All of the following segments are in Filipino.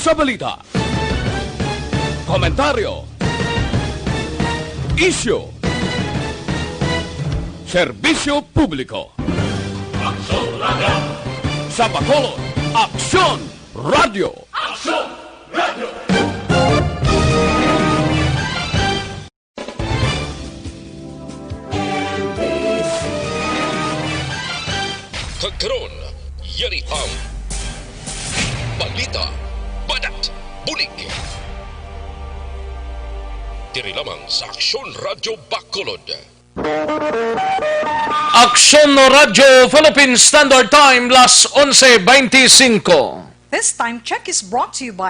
sa balita, komentaryo, isyu, serbisyo publiko. Aksyon Radio! Sa Bacolod, Aksyon Radio! Aksyon Radio! Kagkaroon, yari ang balita, badat, bulig. Diri lamang sa Aksyon Radio Bacolod. Aksyon Radio Philippine Standard Time, las 11:25. This time check is brought to you by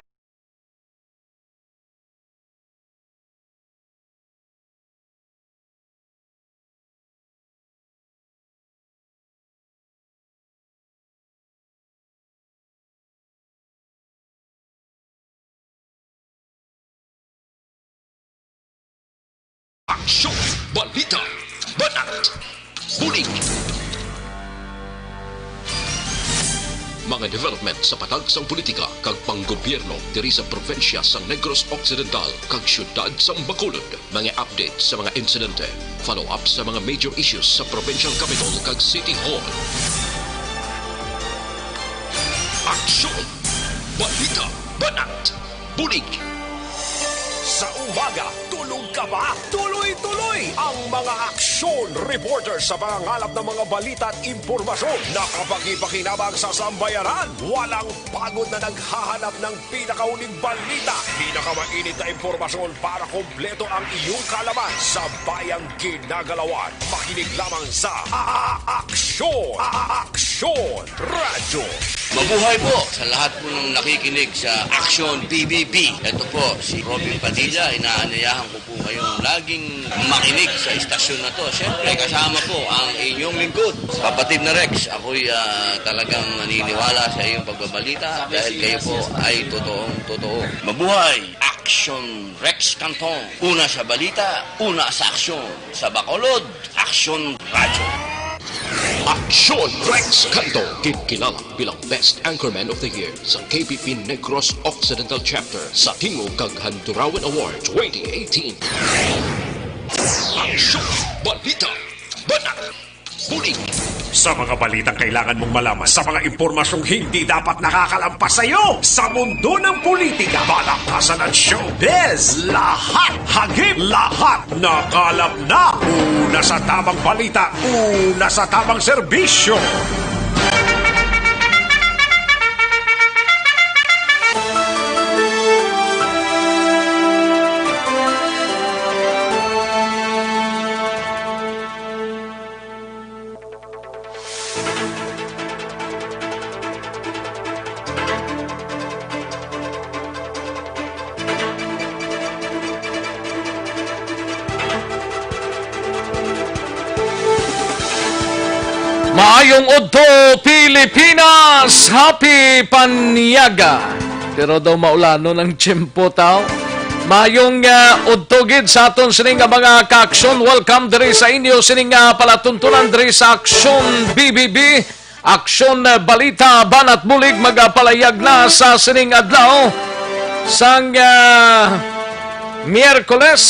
Aksyon, balita, badat, bulig. Mga development sa patagsang politika kag panggobyerno diri sa probinsya sang Negros Occidental kag syudad sang Bacolod. Mga update sa mga insidente, follow up sa mga major issues sa provincial capital kag City Hall. Aksyon, balita, badat, bulig. Sa umaga, tulog ka ba? Tuloy-tuloy ang mga aksyon reporters sa mga ngalap ng mga balita at impormasyon na kapag-ipakinabang sa sambayaran. Walang pagod na naghahanap ng pinakauling balita, pinakamainit na impormasyon para kompleto ang iyong kalaman sa bayang ginagalawan. Makinig lamang sa Aksyon! Aksyon Radio! Mabuhay po sa lahat po ng nakikinig sa Aksyon PBB. Ito po si Robin Padilla. Inaanayahan ko po kayong laging makinig sa istasyon na to. Siyempre kasama po ang inyong lingkod, kapatid na Rex. Ako'y talagang naniniwala sa iyong pagbabalita dahil kayo po ay totoong-totoo. Mabuhay! Aksyon Rex Canton. Una sa balita, una sa aksyon. Sa Bacolod, Aksyon Radio. Aksyon Rex Canto, kilala bilang Best Anchorman of the Year sa KPP Negros Occidental Chapter sa Tingog kag Handurawan Award 2018. Aksyon, balita, banak, bulig. Sa mga balitang kailangan mong malaman, sa mga impormasyong hindi dapat nakakalampas sa iyo, sa mundo ng politika, balakasan at showbiz, lahat, hagip, lahat, nakalap na. Una sa tamang balita, una sa tamang serbisyo. Maayong Udto, Pilipinas! Happy Panyaga! Pero daw maulano ng tiyempo tao. Maayong Udto gid sa aton sining mga ka-aksyon. Welcome diri sa inyo sining palatuntunan diri sa Aksyon BBB. Aksyon balita, banat bulig, magapalayag na sa sining adlaw. Sang Miyerkules,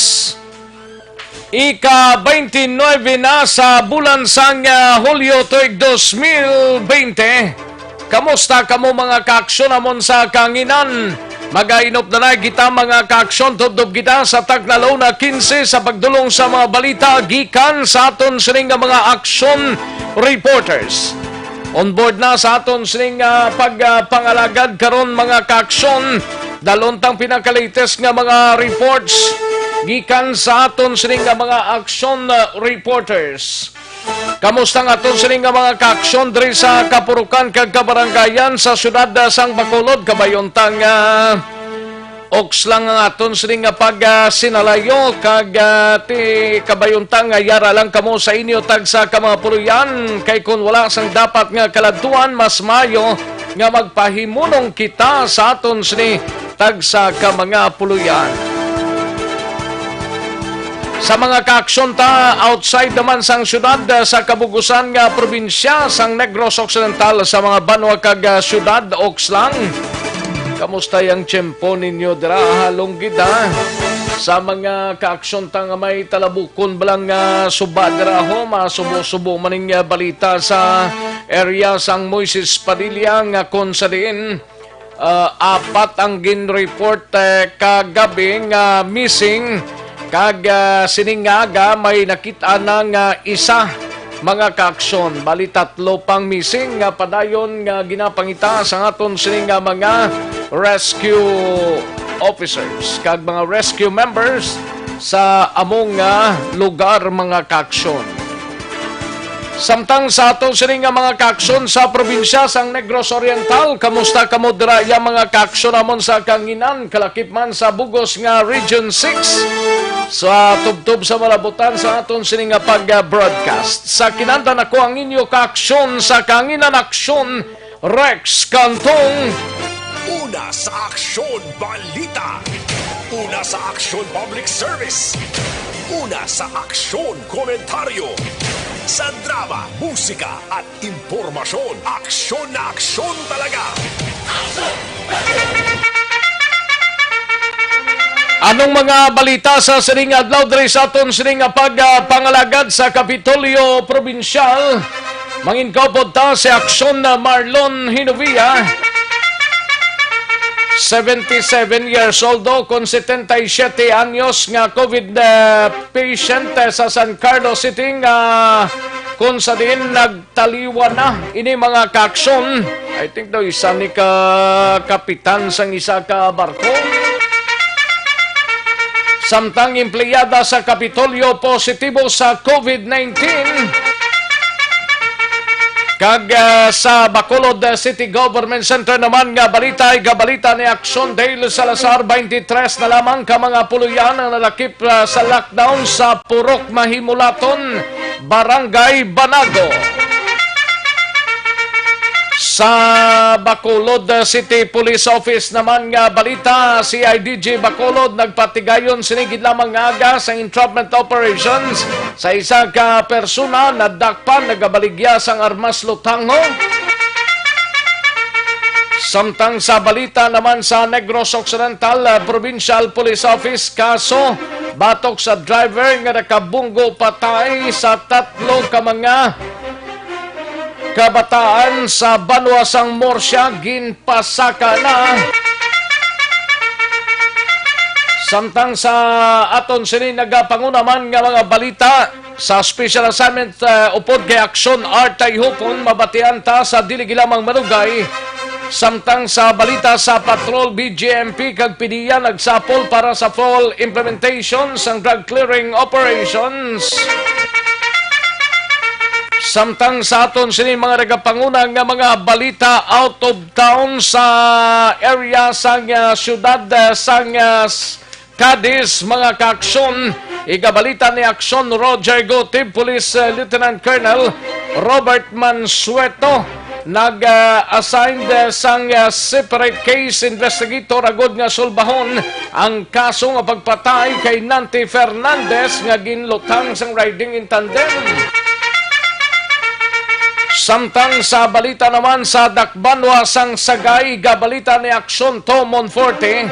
ika-29 na sa bulan sang Hulyo tuig 2020. Kamusta kamo mga ka-aksyon amon sa kanginan? Magainop na na kita mga ka-aksyon, tudog kita sa taglalaw na 15 sa pagdulong sa mga balita gikan sa aton sining mga aksyon reporters. On board na sa aton sining pagpangalagad karon mga ka-aksyon, dalontang pinaka-latest nga mga reports gikan sa aton sining mga aksyon reporters. Kamusta nga aton sining mga ka-aksyon diri sa kapurukan kag kabaranggayan sa syudad sang Bacolod, kabayontang oks lang ang aton sining pag-sinalayo kag ti kabayontang yara lang kamo sa inyo tag sa mga puluyan kay kun wala sang dapat nga kaladtuan mas mayo nga magpahimunong kita sa aton sini tag sa mga puluyan. Sa mga ka-aksyon ta outside naman sang syudad sa kabugusan nga probinsya sang Negros Occidental sa mga banwa kag syudad oks lang. Kamusta yung tiyempo ninyo dira halong gida? Sa mga kaaksyon tang may talabukon balang subadra ho, masubo-subo maning balita sa area sang Moises Padilla nga kung sa diin apat ang gin-report kagabi nga missing kag siningaga may nakita ng isa mga kaaksyon. Bali tatlo pang missing nga padayon nga ginapangita sa aton sining mga rescue officers kag mga rescue members sa among lugar mga kaaksyon. Samtang sa aton sining mga kaaksyon sa probinsya sang Negros Oriental, kamusta kamo dira ya mga kaaksyon amon sa Kanginan, kalakip man sa Bugos nga Region 6 sa tubtob sa malabutan sa aton sining pag-broadcast. Sa kinanta nako ang inyo kaaksyon sa Kanginan Aksyon, Rex Cantong. Una sa Aksyon Balita. Una sa Aksyon Public Service. Una sa Aksyon Komentaryo. Sa drama, musika at impormasyon, aksyon na aksyon talaga. Anong mga balita sa sining adlaw diri sa aton sining pagpangalagad sa Kapitolyo Provincial? Manginkaw ta si Aksyon na Marlon Hinovia. 77 years old con 77 anyos nga COVID patient sa San Carlos City nga kung sa din nagtaliwa na ini mga kaaksyon. I think daw isa ni kapitan sang isa ka barko. Samtang empleyada sa Kapitolyo positibo sa COVID-19. Kag sa Bacolod City Government Center naman nga balita ay gabalita ni Aksyon Dale Salazar 23 na lamang ka mga puluyan ang nalakip sa lockdown sa Purok Mahimulaton, Barangay Banago. Sa Bacolod City Police Office naman nga balita, si IDG Bacolod nagpatigayon sinigid lamang aga sa entrapment operations sa isa ka persona na dakpan nagabaligya sang armas lutango. Samtang sa balita naman sa Negros Occidental Provincial Police Office, kaso batok sa driver nga nakabunggo patay sa tatlo ka mga kabataan sa Banwasang Morsya, ginpasaka na. Samtang sa aton sini nagapangunaman nga mga balita sa special assignment upod kay Aksyon Artay Hupon, mabatian ta sa dili gilamang manugay. Samtang sa balita sa Patrol BGMP kag PDEA nagsapol para sa fall implementation sang drug clearing operations. Samtang sa aton sini mga nagapangunang nga mga balita out of town sa area sang syudad sang Cadiz mga kaaksyon, igabalita ni Aksyon Roger Gotib, Police Lieutenant Colonel Robert Mansueto nag-assigned sang separate case investigator agod nga sulbahon ang kaso nga pagpatay kay Nancy Fernandez nga ginlutang sang riding in tandem. Samtang sa balita naman sa Dakbanwa sang Sagay, gabalita ni Aksyon Tom Monforte,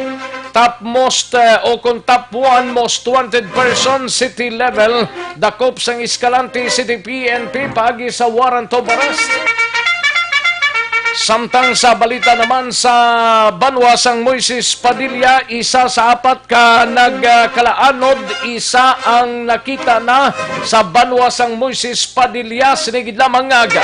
top most o kung top 1 most wanted person city level, dakop sang Escalante City PNP pagi sa warrant of arrest. Samtang sa balita naman sa Banwa sang Moises Padilla, isa sa apat ka nagkalaanod, isa ang nakita na sa Banwa sang Moises Padilla sinigid lamang aga.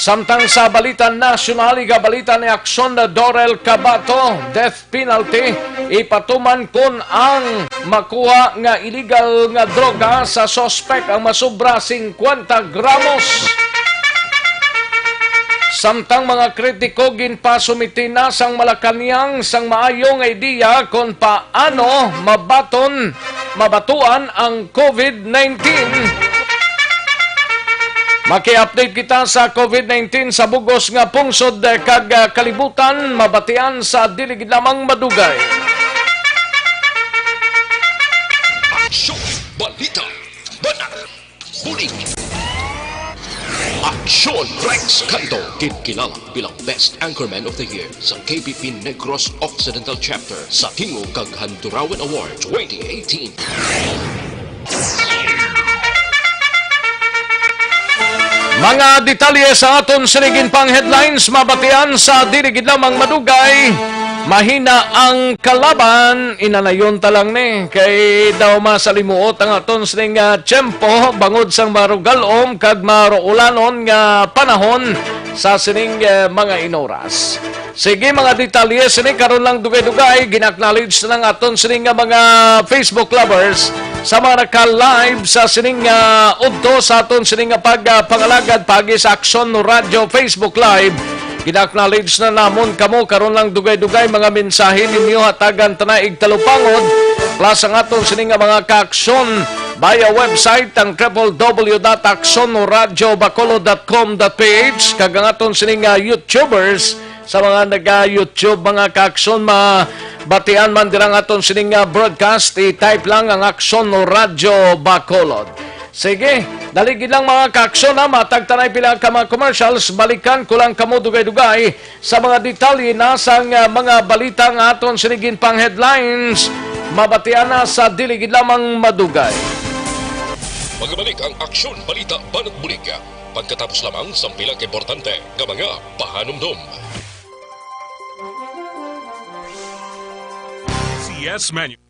Samtang sa balita nasyonal, igabalita ni Aksyon na Dorel Cabato, death penalty, ipatuman kon ang makuha nga illegal nga droga sa suspect ang masubra 50 gramos. Samtang mga kritiko ginpasumiti na sang Malacañang sang maayong idea kung paano mabatuan ang COVID-19. Maki-update kita sa COVID-19 sa bugos nga pungsod kag kalibutan, mabatian sa dilig lamang madugay. Aksyon Balita. Banat. Bulig. Aksyon! Rex Canto, kinilala bilang Best Anchorman of the Year sa KBP Negros Occidental Chapter sa Tingog kag Handurawan Award 2018. Mga detalye sa aton sinigin pang headlines, mabatian sa dirigid lamang madugay. Mahina ang kalaban, inanayon talang ni. Kay daw masalimuot ang aton sining tiyempo, bangod sang marugalom, kag maruulanon nga panahon sa sining mga inoras. Sige mga detalye, sini karon lang dugay-dugay, ginaknowledge na ng aton sining mga Facebook lovers sa mga naka-live sa sining udto sa aton sining pagpangalagad pagi sa Aksyon Radio Facebook Live. Ginaknowledge na namon kamo karon lang dugay-dugay mga mensahe ninyo hatagan tanaig talupangod plus ang aton sining mga kaaksyon via website ang www.aksyonoradiobacolod.com.ph kag ang aton sining YouTubers sa mga naga-YouTube mga kaaksyon batian man dirang aton sining broadcast i-type lang ang Aksyon Radio Bacolod. Sige, daligid lang mga kaaksyon na matagtanay pila ka mga commercials, balikan ko lang kamo dugay-dugay sa mga detalye na sa mga balita nga aton sinigin pang headlines, mabatian na sa diligid lamang madugay. Magbalik ang Aksyon Balita Banat Bulig pagkatapos lamang sa pilang importante nga mga pahanumdum. CS Menu.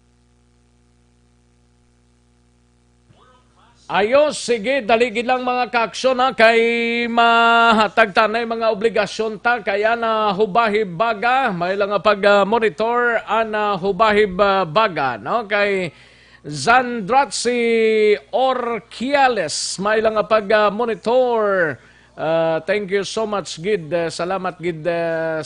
Ayos, sige, daligid lang mga kaaksyon na kay mahatag tanay mga obligasyon ta kaya na hubahib baga, may lang pag-monitor ana hubahib baga, no? Kay Zandratsi Orquiales, may lang pag-monitor. Thank you so much, Gid. Salamat, Gid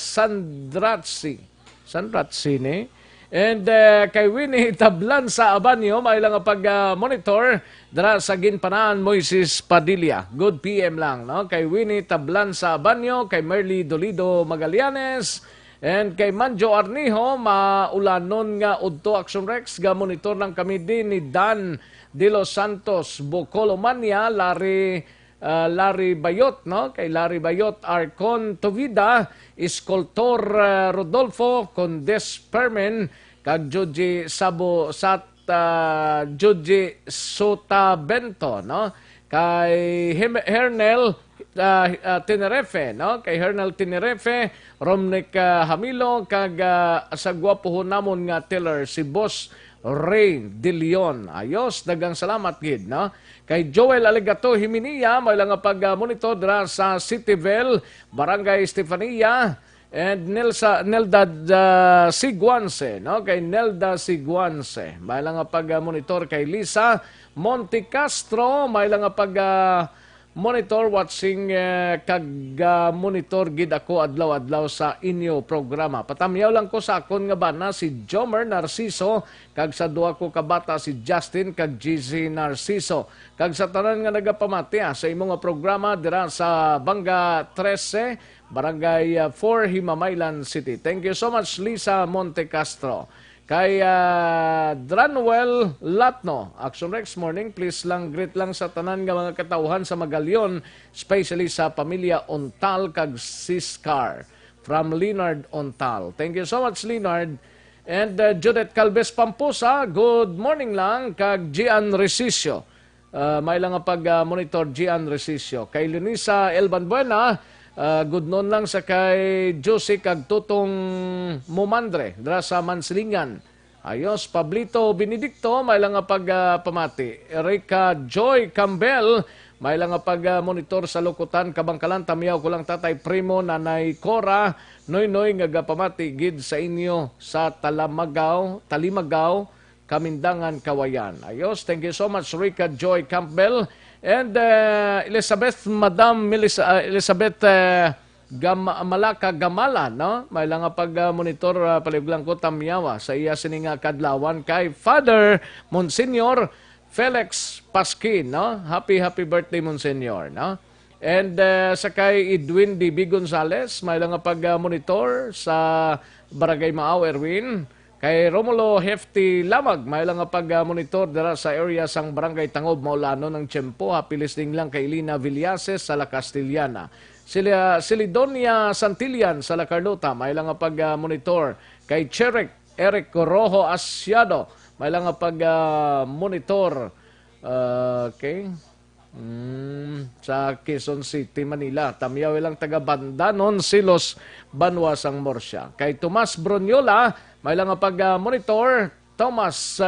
Sandratsi. Sandratsi, ni? And kay Winnie Tablan sa Abanyo, may lang pag-monitor dara sa ginpanaan Moises Padilla. Good PM lang, no? Kay Winnie Tablan sa Abanyo, kay Merly Dolido Magallanes, and kay Manjo Arnijo, maulanon nga udto Action Rex, ga monitor ng kami din ni Dan De Los Santos, Bocolomania, Larry Bayot, no? Kay Larry Bayot, Arcon Tovida, Escultor Rodolfo, Condes Permen, kag Joji Sabo Joji Sotabento, no? Kay Hernel Tenerefe, no? Kay Hernel Tenerefe, Romnick Hamilo, kag sa gwapo namon nga teller si Boss Ray De Leon. Ayos, dagang salamat gid, no? Kay Joel Alegato Himinia, may lang pag-monitor dra sa Cityville, Barangay Estefania, and Nelda Siguanse, no? Kay Nelda Siguanse, may lang pag-monitor kay Lisa Monte Castro, may lang pag-monitor watching kag-monitor gid ako adlaw-adlaw sa inyo programa. Patamyaw lang ko sa akon nga bana si Jomer Narciso, kag sa duha ko kabata si Justin kag GZ Narciso. Kag sa tanan nga nagapamati sa imong programa dira sa Banga 13, Barangay 4, Himamaylan City. Thank you so much, Lisa Monte Castro. Kay Dranwell Latno, Action Rex Morning, please lang, greet lang sa tanan nga mga katauhan sa Magalyon, especially sa pamilya Ontal kag Siscar, from Leonard Ontal. Thank you so much, Leonard. And Judith Calves Pampusa, good morning lang, kag Gian Resisio. May lang pag-monitor Gian Resisio. Kay Lunisa Elban Buena, good noon lang sa kay Josie kag Tutong Mumandre dra sa Manslingan. Ayos, Pablito Benedicto, may lang pagpamati. Erika Joy Campbell, may lang pag-monitor sa Lukutan, Kabangkalan, Tamiyaw ko lang Tatay Primo, Nanay Cora, Noy nga pamati gid sa inyo sa Talimagaw, Kamindangan, Kawayan. Ayos, thank you so much, Erika Joy Campbell. And Elizabeth, Madam Elizabeth Malaka Gamala, no? May lang pag-monitor paliblang ko tamyawa sa iya sininga kadlawan kay Father Monsignor Felix Pasquin, no? Happy birthday, Monsignor, no? And sa kay Edwin D. B. Gonzales, may lang pag-monitor sa Barangay Maaw, Erwin. Kay Romulo Hefty Lamag, may lang nga pag-monitor dara sa area sang Barangay Tangob, Maulano ng Tiempo. Hapilis ding lang kay Lina Villases sa La Castellana. Silidonia Santillan sa La Carlota, may lang nga pag-monitor. Kay Cherek Eric Rojo Asiado, may lang nga pag-monitor. Okay. Sa Quezon City, Manila. Tamiyaw lang taga Bandanon, Silos, Banwas ang Morsya. Kay Tomas Bronyola, may lang nga pag-monitor. Thomas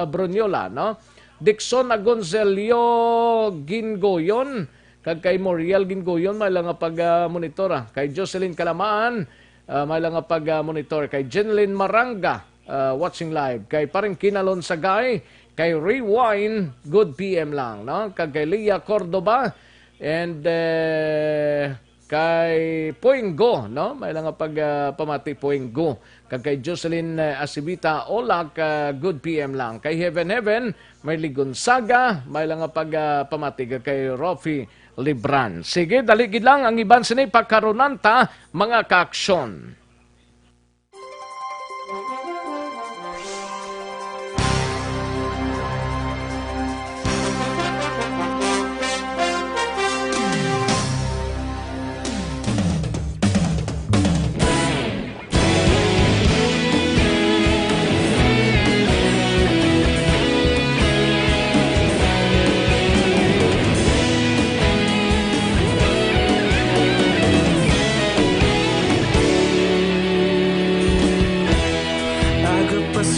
Bronyola, no? Dixon Agonzelio Gingoyon, kag kay Moriel Gingoyon, may lang nga pag-monitor. Kay Jocelyn Calamaan, may lang nga pag-monitor. Kay Jenlyn Maranga, watching live. Kay paring Kinalon Sagay, kay Rewind, good PM lang, no? Kay Leah Cordoba, and kay Poinggo, no? May lang nga pamati Poinggo. Kay Jocelyn Asibita Olak, good PM lang. Kay Heaven, may Gonzaga, may lang nga pamati kay Rofi Libran. Sige, daligid lang ang iban sinay pagkarunanta, mga kaaksyon.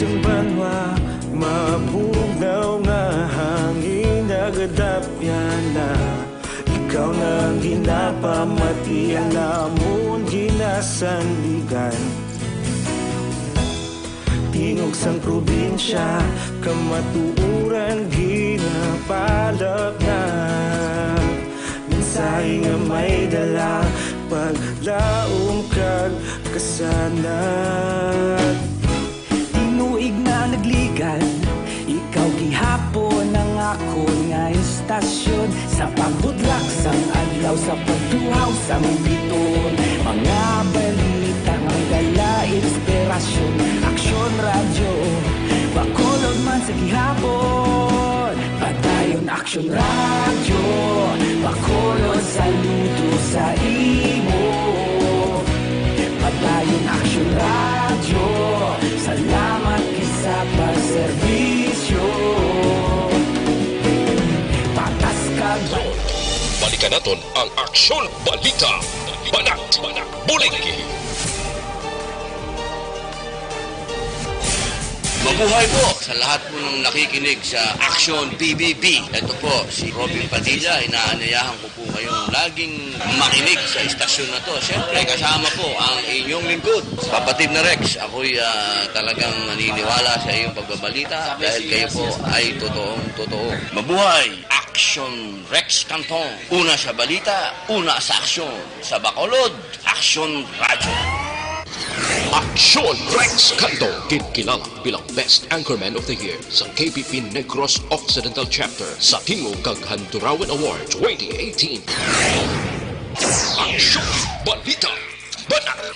Yung banwa, mabugnaw nga hangin nagadapyan na. Ikaw na ginapamatian namon ginasandigan. Tingog sang probinsya, kamatuuran ginapalap na. Mensahe nga may dala, paglaom kag kasanat. Tuig na nagligan, ikaw gihapon ang ako nga istasyon. Sa pagbudlak sang adlaw, sa pagtuhaw sang biton. Mga balita nga dala inspirasyon. Aksyon radyo, bakolod man sa gihapon. Padayon aksyon radyo, bakolod saludo sa imo. Padayon aksyon radyo, salamat sa pagserbisyo. Patas ka ba? Balikan natin ang Aksyon Balita. Banat, Bulig. Mabuhay po sa lahat po ng nakikinig sa Aksyon PBB. Ito po, si Robin Padilla. Inaanyayahan ko po kayong laging makinig sa istasyon na to. Siyempre, kasama po ang inyong lingkod. Kapatid na Rex, ako'y talagang naniniwala sa iyong pagbabalita dahil kayo po ay totoong-totoo. Mabuhay! Aksyon Rex Canton. Una sa balita, una sa aksyon. Sa Bacolod, Aksyon Radyo. Aksyon Rex Canto, kilala bilang Best Anchorman of the Year sa KPP Negros Occidental Chapter sa Tingog kag Handurawan Award 2018. Aksyon Balita, Banat,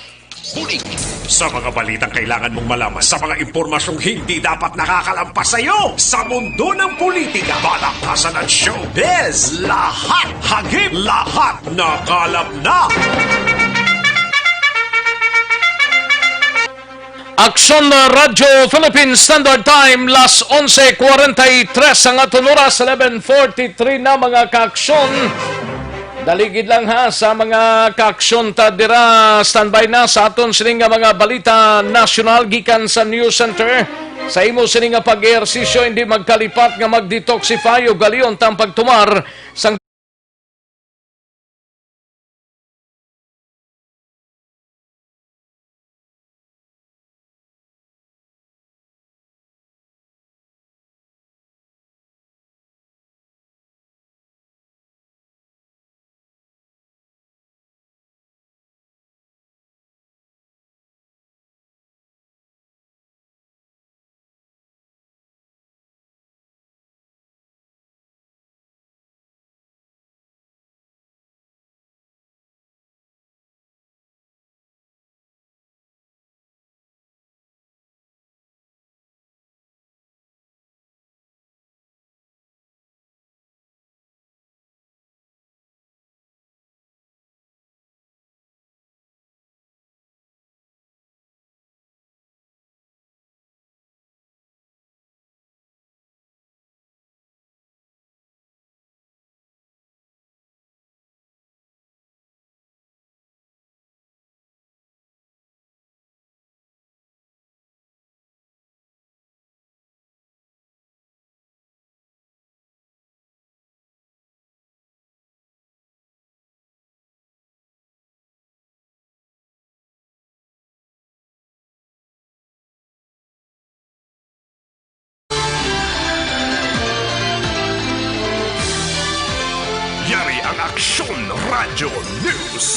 Bulig. Sa mga balitang kailangan mong malaman, sa mga impormasyong hindi dapat nakakalampas sa iyo, sa mundo ng politika, balakasan at showbiz, lahat hagip, lahat nakalap na. Aksyon Radyo Philippines Standard Time, las 11:43 ang aton oras, 11:43 na mga kaaksyon. Daligid lang ha sa mga kaaksyon ta dira, standby na sa aton sining mga balita nasyonal gikan sa News Center. Sa imo sining pag-ehersisyo hindi magkalipat nga mag-detoxify o galion tang pagtumar sang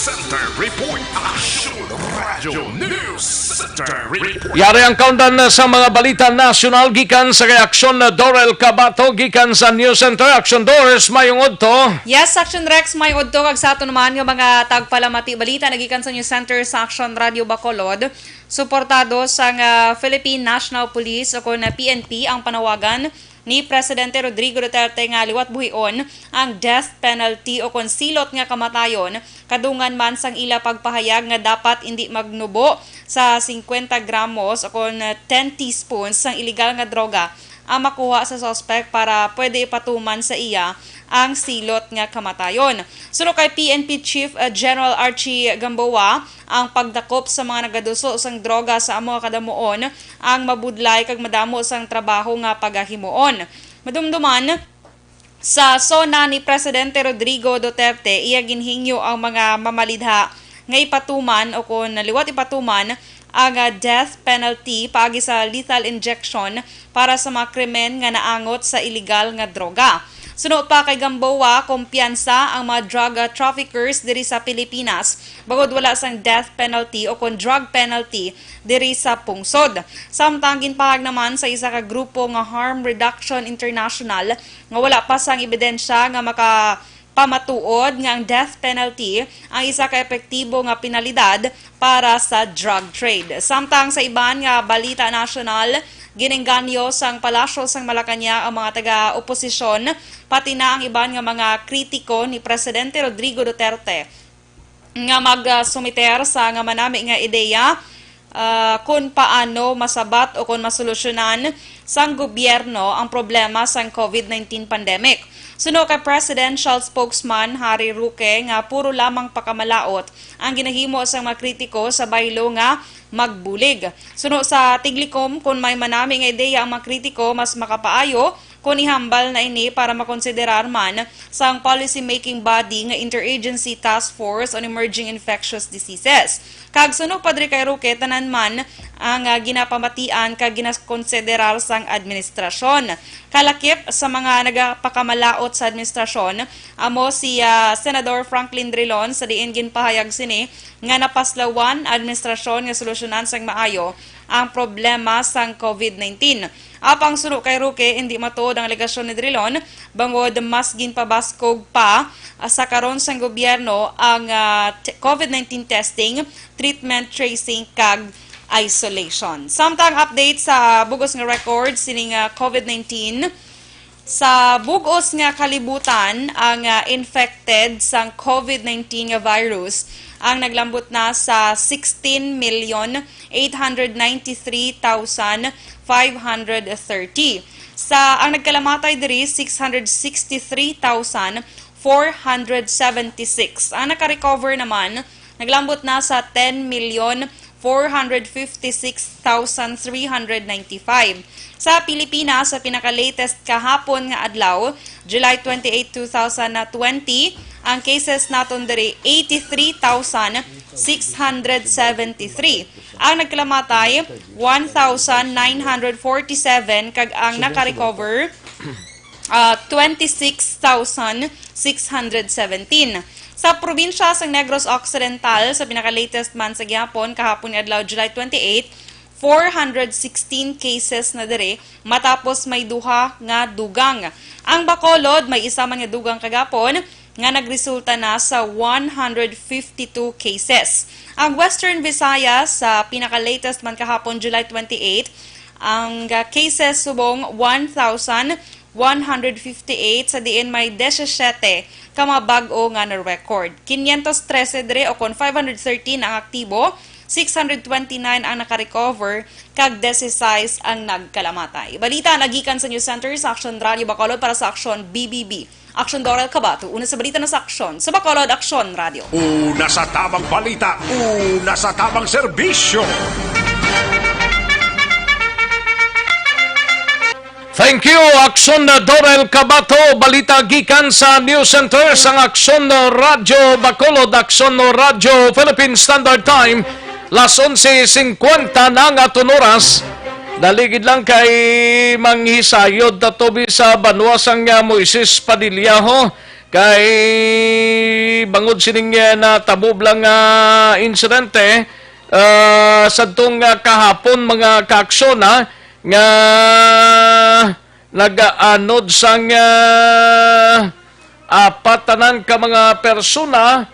Center Report. Action Radio News Center Report. Yari ang countdown sa mga balita nasyonal gikan sa reaksyon na Dorel Cabato gikan sa News Center. Action Doris mayong udto. Yes, Action Rex, may udto kag sa ato naman nga mga tagpalamati balita nagikan sa News Center sa Action Radio Bacolod. Suportado sa Philippine National Police o na PNP ang panawagan ni Presidente Rodrigo Duterte nga liwat buhion ang death penalty o kon silot nga kamatayon kadungan man sang ila pagpahayag nga dapat hindi magnubo sa 50 gramos o kon 10 teaspoons sang illegal nga droga ang makuha sa suspect para pwede ipatuman sa iya ang silot nga kamatayon. Sunod kay PNP Chief General Archie Gamboa, ang pagdakop sa mga nagaduso sang droga sa amo kadamuon ang mabudlay kag madamo sang trabaho nga pagahimuon. Madumduman sa sona ni Presidente Rodrigo Duterte, iya ginhingyo ang mga mamalidha nga ipatuman o kung liwat ipatuman ang death penalty paagi sa lethal injection para sa mga krimen nga naangot sa illegal nga droga. Sunod pa kay Gamboa, kumpiyansa ang mga drug traffickers diri sa Pilipinas bagod wala sang death penalty o kung drug penalty diri sa pungsod. Samtang ginpahag naman sa isa ka grupo nga Harm Reduction International nga wala pa sang ebidensya nga pamatuod nga ang death penalty ang isa ka epektibo nga penalidad para sa drug trade. Samtang sa iban nga balita nasyonal, ginengganyo sang palasyo sang Malacañang ang mga taga-oposisyon pati na ang iban nga mga kritiko ni Presidente Rodrigo Duterte nga magsumiter sa nga manami nga ideya kung paano masabat o kung masolusyonan sang gobyerno ang problema sang COVID-19 pandemic. Suno kay Presidential Spokesman Harry Roque nga puro lamang pakamalaot ang ginahimo sa mga kritiko sa baylo nga magbulig. Suno sa tiglikom kung may manami nga ideya ang mga kritiko mas makapaayo kung ihambal na ini para makonsiderar man sa ang policy-making body nga Interagency Task Force on Emerging Infectious Diseases. Kag suno Padre kay Roque tanan man ang ginapamatian kag ginakonsiderar sang administrasyon. Kalakip sa mga nagapakamalaot sa administrasyon, amo si Senador Franklin Drilon sa diin ginpahayag sini nga napaslawan administrasyon nga solusyonan sang maayo ang problema sang COVID-19. Apang suno kay Roque, hindi matuod ang alegasyon ni Drilon, bangod mas ginpabaskog pa sa karon sang gobyerno ang COVID-19 testing, treatment, tracing, kag isolation. Samtang update sa bugos nga record sining COVID-19, sa bugos nga kalibutan ang infected sang COVID-19 nga virus ang naglambot na sa 16,893,530. Ang nagkalamatay diri 663,476. Ang naka-recover naman naglambot na sa 10,456,395. Sa Pilipinas, sa pinaka-latest kahapon nga adlaw, July 28, 2020, ang cases naton diri 83,673. Ang nagkalamatay 1,947 kag ang naka-recover 26,617. Sa probinsya sa Negros Occidental, sa pinaka-latest man sa gihapon kahapon nga adlaw July 28, 416 cases na dire matapos may duha nga dugang. Ang Bacolod may isa man nga dugang kagapon nga nagresulta na sa 152 cases. Ang Western Visayas sa pinaka-latest man kahapon July 28, ang cases subong 1,158 sa diin may 17 ka mga bag-o nga na-record. 513 dire o kon 513 ang aktibo, 629 ang naka-recover, kag 16 ang nagkalamatay. Balita nagikan sa News Center sa Action Radio Bacolod para sa Action BBB. Action Dorel Cabato, una sa balita na sa Action. Sa Bacolod, Action Radio. Una sa tamang balita, una sa tamang serbisyo. Thank you, Action Dorel Cabato. Balita gikan sa News Center sa Action Radio Bacolod, Action Radio Philippine Standard Time. Las 11:50 na nga tunoras. Daligid lang kay manghisayod na tobi sa banwasang Moises Padilla ho. kay bangod sining na tabob lang insidente sadtong kahapon mga kaaksyon nga nagaanod sang apat tanan ka mga persona,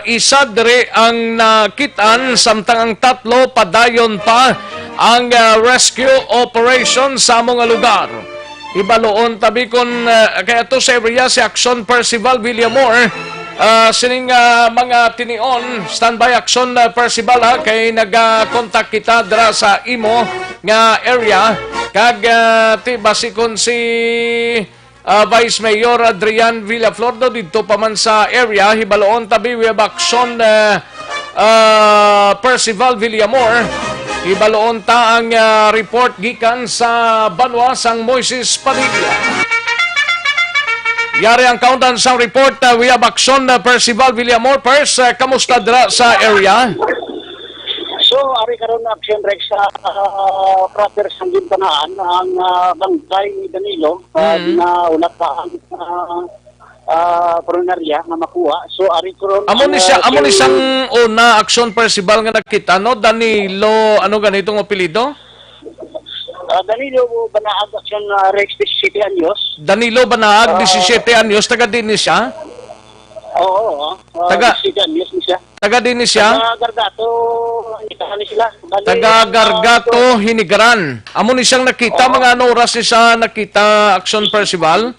isa dire ang nakitaan samtang ang tatlo padayon pa ang rescue operation sa mga lugar. Ibaloon tabi kon kaya to sa area si Action Percival Villamor sining mga tinion standby Action Percival kay nag-contact kita dira sa imo nga area kag basikon si Vice Mayor Adrian Villaflor dito pa man sa area. Hibaloon tabi we have Action Percival Villamor. Hibaloon ta ang report gikan sa Banwa sang Moises Padilla. Yari ang countdown sa report. We have Action Percival Villamor. First, kamusta dira sa area? So, ari karon na Action Rex sa proper sang gintanaan ang bangkay ni Danilo na ulat pa ang koronarya na makuha. So, ari karon amo ni siyang una Action Percival nga nakita no Danilo ano ganitong apelyido? Danilo Banaag Action Rex 17 anyos. Danilo Banaag 17 anyos, taga din ni siya? Oo, taga 17 anyos ni siya. Taga din ni siya? Taga Gargato, ni sila. Taga Gargato, Hinigaran. Amo ni siyang nakita, mga ano oras ni siya nakita Action Percival?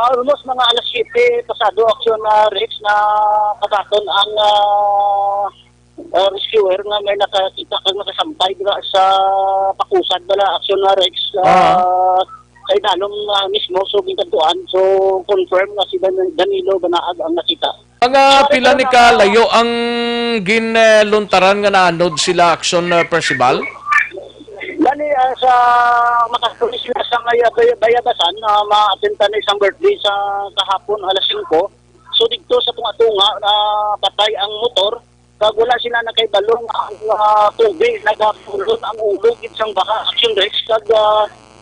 Almost mga alas 7 pasado Action Rex na kagaton ang rescuer nga may nakakita kag nakasampay dira sa pakusad bala Action Rex kay dalom mismo so gitatuan so confirm nga si Danilo Banaag ang nakita. Mga pila ni kalayo ang ginluntaran nga naanod sila Action Percival? Dali sa makasulis sila sa bayabasan na ma-attenda na isang birthday sa kahapon alas 5. So dito sa tunga-tunga na patay ang motor kag wala sila na kay balong ang tubig nagapulot ang ulo isang baka Action Rex kag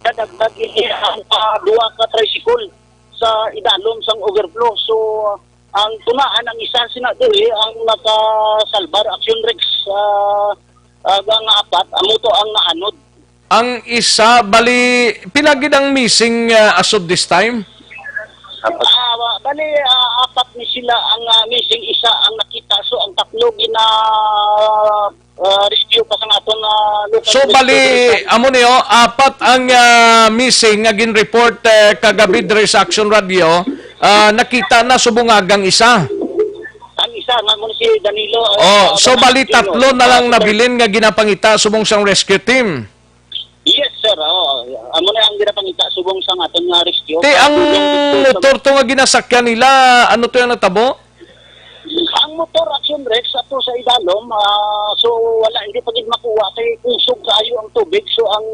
kadagdag ang duwa ka tricycle sa idalom sang overflow. So ang tunaan ang isa sina dili ang nakasalbar Action Rex ang apat amo to ang naanod. Ang isa bali pilagid ang missing as of this time? Bali apat ni sila ang missing, isa ang nakita so ang tatlo gina rescue pa sa aton local. So bali amo niyo apat ang missing nga gin-report kagabi dire sa Action Radio, nakita na subungagang isa. Ang isa nga mo si Danilo. So bali tatlo na lang nabilin nga ginapangita subong sang rescue team. Yes sir, amo na ang ginapangita subong sang aton nga rescue. Ang motor to nga ginasakyan nila, ano to yung natabo? Ang motor Action Rex ato sa idalom, so wala hindi pa gid makuha kay kusog kaayo ang tubig. So ang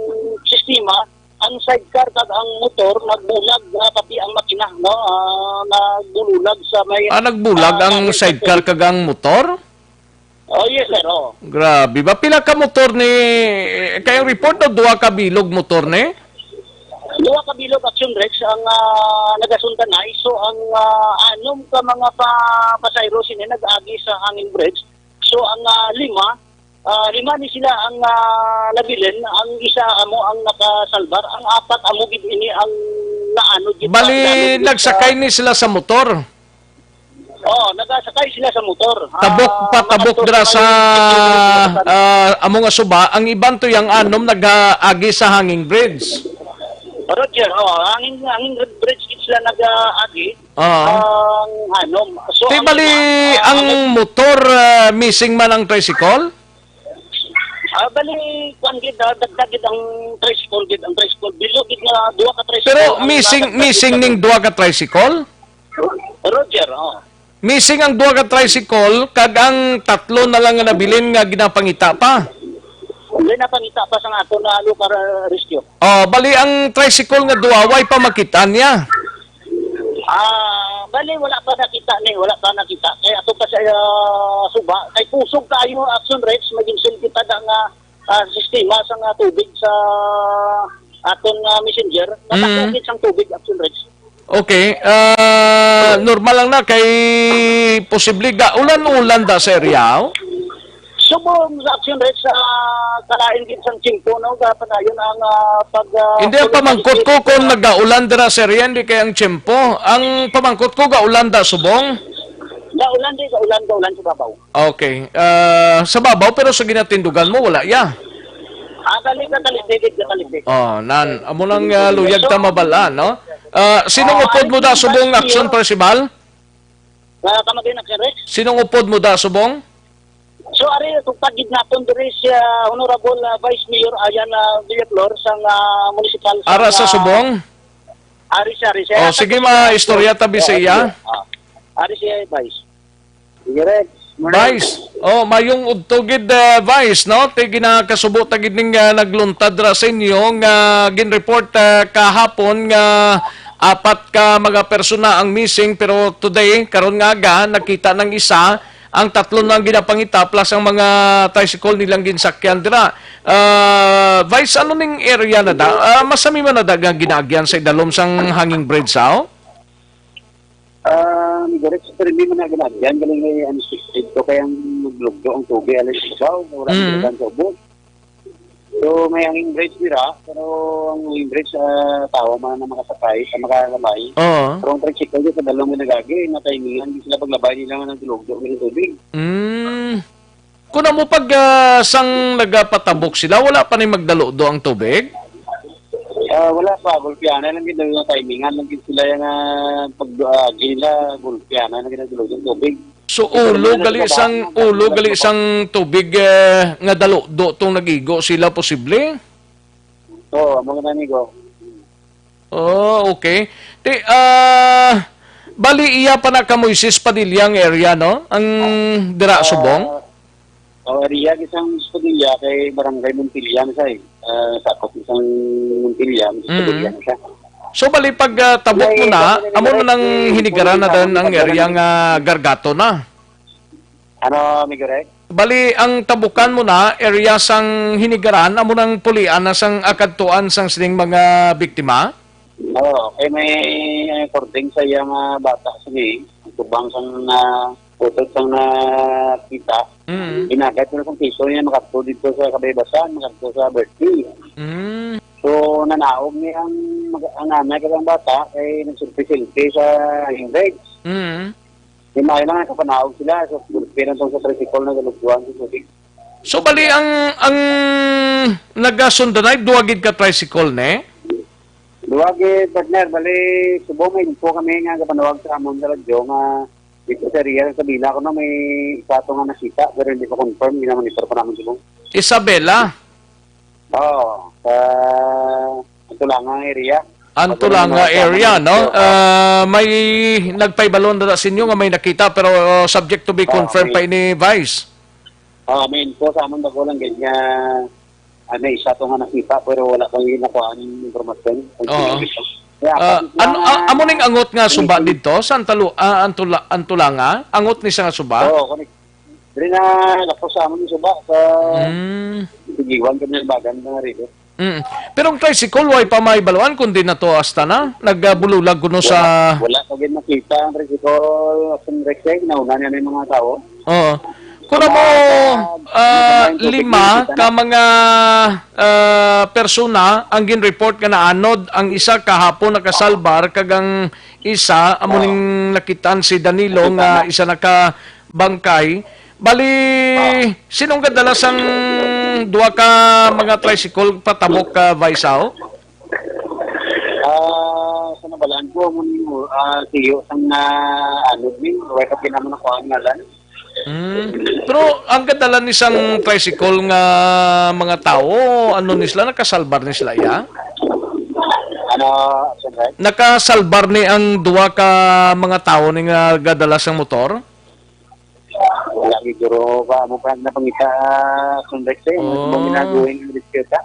sistema, ang sidecar kag ang motor nagbulag pati ang makina no, nagbululag sa may nagbulag ang sidecar kag ang motor? Oh yes sir, Grabe ba pila ka motor ni kayong report o duha ka bilog motor ni? Duha ka bilog Action Rex ang nagasundanay. So ang anom ka mga pasayro sini nag-agi sa hanging bridge. So ang lima ni sila ang nabilin, ang isa amo ang nakasalbar, ang apat amo gid ini ang naano gid. Bali nagsakay ni sila sa motor. Nagasakay sila sa motor. Tabok dira sa amo nga suba, ang iban to yang anom nag-agi sa hanging bridge. Roger, hanging bridge sila nag-agi. Ang anom. So bali ang motor missing man ang tricycle? Bali kwan gid dagdag ang tricycle gid ang tricycle bilog gid nga duha ka tricycle. Pero missing ning duha ka tricycle? Roger, Missing ang duha ka tricycle kag ang tatlo na lang nga nabilin nga ginapangita pa. Hindi na pangita pa sa ato na local rescue. Bali ang tricycle nga duha way pa makita niya. Bali wala pa nakita. Kaya ato pa sa suba kay pusog kayo Action Rex maging kita nga sistema sa tubig sa aton messenger. Natakit sang tubig Action Rex. Okay. Normal lang na kay posible ga ulan-ulan da sa area. Subong sa action rate sa kalain din sang Chimpo, no? Kapanayon ang pag... Hindi ang pamangkot ko kung nag-aulan dira sa area, hindi kay ang tiyempo. Ang pamangkot ko gaulan da subong. Gaulan sa babaw. Okay. Sa babaw pero sa ginatindugan mo wala ya. Kaligdig. Oh, nan amo nang luyag ta mabala, no? Sinong upod mo da subong action principal? Kamagin action rate? Sinong upod mo da subong? So, ari, tugtag gidnaton diri si Honorable Vice Mayor Ayan Villaflor sang municipal. Ara sa subong? Ari siya. Oh, sige istorya tabi sa iya. Ari siya, Vice. Sige, Rex. Vice. Oh, mayong udtogid Vice, no? Te ginakasubo tagid ning nagluntad ra sa inyo nga gin-report kahapon nga 4 ka mga persona ang missing pero today karon nga nakita ng isa. Ang 3 na ginapangita plus ang mga tricycle nilang ginsakyan dira. Vice, ano ning area na da? Masami man na da ginagyan sa idalom sang hanging bridge sao? Direct sa hindi mo na ginagyan. Galing ngay unrestricted ko kaya maglugdo ang tubig. Alas isaw. Wala na sa ubod. So, may hanging bridge nila. Pero ang hanging bridge tawa man na makasakay sa makakalabay. Oo. Pero ang tricycle sa dalawang ginagagi, natimingan. Hindi sila paglabay nila ng lugdo ng tubig. Kung mo pag sang nagapatabok sila, wala pa ni magdalo do ang tubig? Wala pa, gulpiana lang ginagawa ng timingan lang sila yung pag-gila, gulpiana lang ginagawa ng tubig. So ulo gali isang tubig nga dalo do tong nagigo sila posible? Oo, mga nanigo. Oh, okay. Bali iya pa na Moises Padilyang area, no? Ang dira subong? Area isang Padilla kay Barangay Montilla na siya. Sakop isang Montilla, Padilla na siya. So bali pag tabok mo na, amo na nang hinigaran na dan ang area nga Gargato na. Ano, Migorek? Bali ang tabukan mo na area sang hinigaran, amo nang pulian na sang akadtuan sang sining mga biktima. Oo, kay may recording sa iyang bata sige, tubang sang photo sang nakita. Inagad ko na kung piso niya makadto dito sa Kabaybasan, makadto sa birthday. So, nanaog niya ang nanay kang bata ay nagsulpi-silpi sa Ingrid. Himay lang kapanaog sila. So, pinang tong sa tricycle na galugduan sa tubig. So, bali ang nagasundanay, duwagid ka tricycle, ne? Duwagid, partner. Bali, subo may po kami nga kapanawag sa amon sa radyo nga dito sa Ria, sa Bila ko na may isa ito nga nakita, pero hindi ko confirm, hindi naman ito pa naman sila. Isabela? Oo, sa Antulanga area. Antulanga area, no? May nagpaibalon na sa inyo nga may nakita, pero subject to be confirmed pa ini Vice. May info sa amon bago lang ganyan, may isa ito nga nakita, pero wala kang nakuha ng informasyon. Oo. Amo ning angot nga suba dito sa Antulanga? Angot ni sa nga suba? Oo, dili na lapos sa amon yung suba sa Sigiwan kami ng bagan na rito. Pero ang tricycle, way pa may baluan, kundi na to hasta na? Nagbululag kuno sa... Wala pa din nakita ang tricycle sa Rexeg, nauna niya ng mga tao. Oo. Kuna mo 5 ka mga persona ang gin-report ka na anod, ang isa kahapon nakasalbar kagang isa amuning nakitan si Danilo nga isa nakabangkay. Bali sinong kadalas ang 2 ka mga tricycle patabok ka Viceau? Sa nabalaan ko mo siyo sang anod min, way ka pinamon ako ang ngalan. Pero ang kadalan isang tricycle nga mga tao, ano ni sila nakasalbar ni sila ya? Ano, siyempre? Nakasalbar ni ang 2 ka mga tao ni nga gadalas ang motor? Wala giduro pa mo pa na pangita sundex mo ginagawin ng disketa.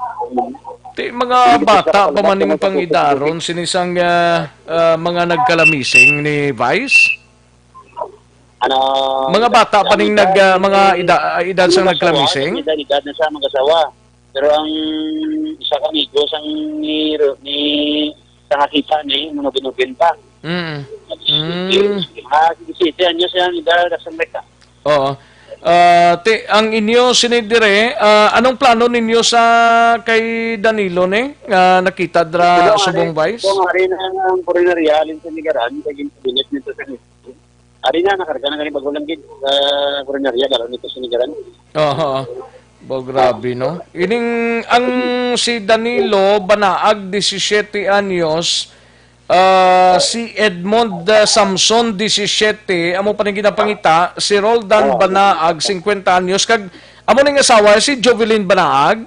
Mga bata pa man ning pangidaron sinisang mga nagkalamising ni Vice? Mga bata pa ning mga edad sang nagkalamising? Edad na sa mag-asawa. Pero ang isa kamigo sang ni sa nakita ni mga binubin pa. City anyos yan ida sa Mecca. Oo. Ang inyo sinidire, anong plano ninyo sa kay Danilo ne? Nakita dra subong vice? Kung hari na ang Coronaria alin sa Nigaran, kaging bilis nito sa hari na nakarga na galing bagulang gid sa Coronaria galo nito sa Nigaran. Oo. Grabe, no? Ining ang si Danilo Banaag 17 anyos, si Edmond Samson 17, amo pa ning ginapangita, si Roldan Banaag 50 anyos kag amo ning asawa si Jovelyn Banaag.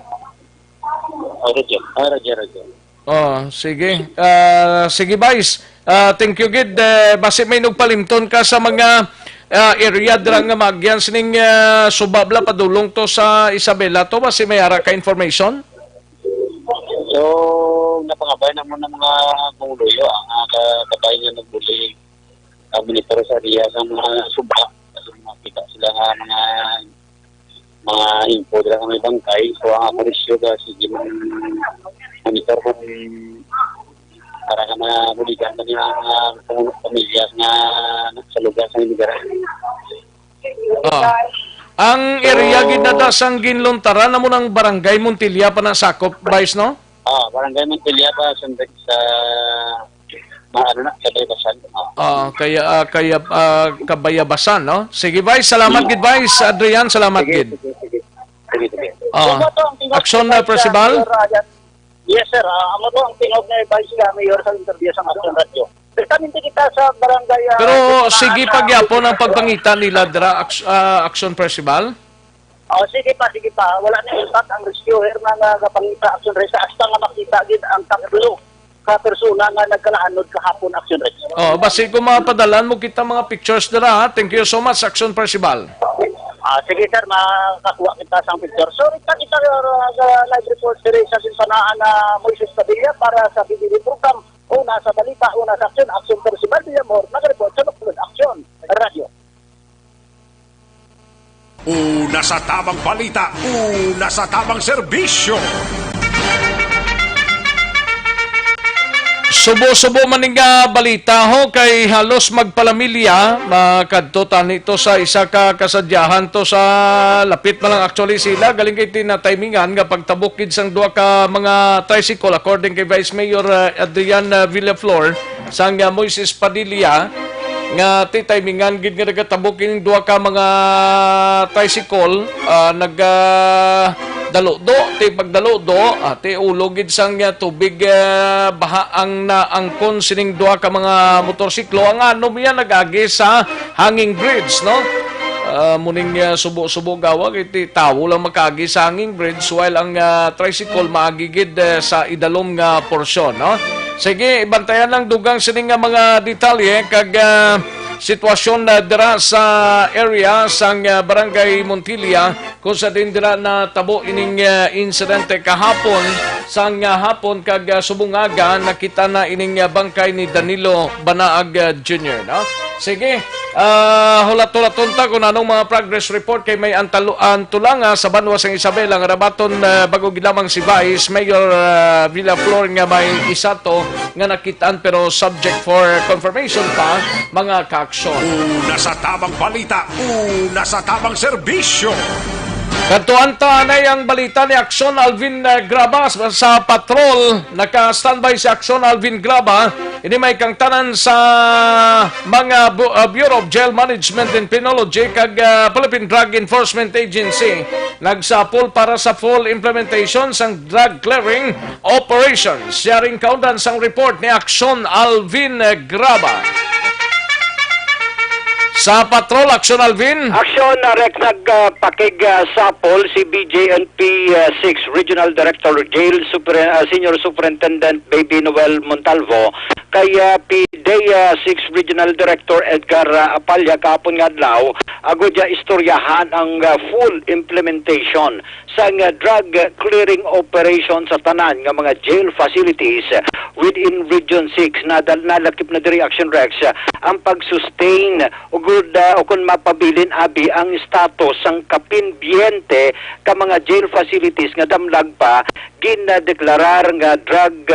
Roger. Sige. Sige, Vice. Thank you, gid. Basi may nagpalimton ka sa mga area dira nga magyan sining subabla padulong to sa Isabela to, basi may ara ka information? So, napangabay naman ng mga panguluyo ang kabayan niya nagbuli monitor sa area sa mga suba. Kasi makita sila nga mga info dira sa may bangkay. So, ang aparisyo sige monitor kung para nga mabuligan na niya ang pamilya na sa lugar sa lugar. Ang area ginadasang ginlontaran namo ng Barangay Montilla pa na sakop, Vice, no? Barangay Montilla pa sa Kabayabasan. Kaya Kabayabasan, no? Sige, Vice, salamat gid, Vice. Adrian, salamat gid. Sige. Aksyon na Principal? Yes, sir. Amo to ang tingog na Vice Mayor sa interview sa Action Radio. Pertaminti kita sa barangay... Pero sige pagyapon ang pagpangita nila dra Action Principal? Sige pa. Wala na impact ang rescuer na kapangita Action Radio. Hasta nga makita gid ang taklo ka persona nga nagkalaanod kahapon Action Radio. Basi kung mapadalan mo kita mga pictures dira, ha? Thank you so much, Action Principal. Sige, sir. Makakuha kita sa picture. So, kita live report series sa sinsanaan na Moises Padilla para sa BBB program. Una sa balita, una sa Action Principal Villamor, nag-report sa Luksulod Action Radio. Una sa tamang balita, una sa tamang serbisyo. Subo-subo maning balita ho kay halos magpalamilya makadto nito sa isa ka kasadyahan to sa lapit man lang actually sila galing kay tinatimingan nga pagtabukid sang duha ka mga tricycle according kay Vice Mayor Adrian Villaflor sang Moises Padilla nga timingan gid nga nagatabukin duha ka mga tricycle dalo-do, pagdalo-do, ulogid sang tubig baha ang naangkon sining duha ka mga motorsiklo. Ang ano yan nagagi sa hanging bridge, no? Muning subo-subo gawa, iti tawo lang makagi sa hanging bridge while ang tricycle maagigid sa idalom nga porsyon, no? Sige, ibantayan lang dugang sining mga detalye kag sitwasyon na dira sa area sang Barangay Montilla kung sa din dira na tabo ining insidente kahapon sang hapon kag subungaga nakita na ining bangkay ni Danilo Banaag Jr. No? Sige, hulat-hulaton ta kung anong mga progress report kay may antulang sa Banwa sang Isabela nga rabaton bago gilamang si Vice Mayor Villaflor nga may isa to nga nakitaan pero subject for confirmation pa mga kaaksyon. Una sa tamang balita, una sa tamang serbisyo. Kantuan tanay ang balita ni Aksyon Alvin Graba sa patrol. Naka-standby si Aksyon Alvin Graba. Ini may kang tanan sa mga Bureau of Jail Management and Penology kag Philippine Drug Enforcement Agency. Nagsapol para sa full implementation sang drug clearing operations. Sharing kaundan sang report ni Aksyon Alvin Graba. Sa patrol, Aksyon Alvin. Aksyon Rek nagpakig sapol si BJNP 6 Regional Director Jail Senior Superintendent Baby Noel Montalvo kay PDEA 6 Regional Director Edgar Apalya kapon nga adlaw agudya istoryahan ang full implementation sa drug clearing operation sa tanan nga mga jail facilities within Region 6 na nalakip na diri Action Rex ang pag-sustain ug good o kung mapabilin abi ang status sang kapinbiyente ka mga jail facilities nga damlag pa ginadeklarar nga drug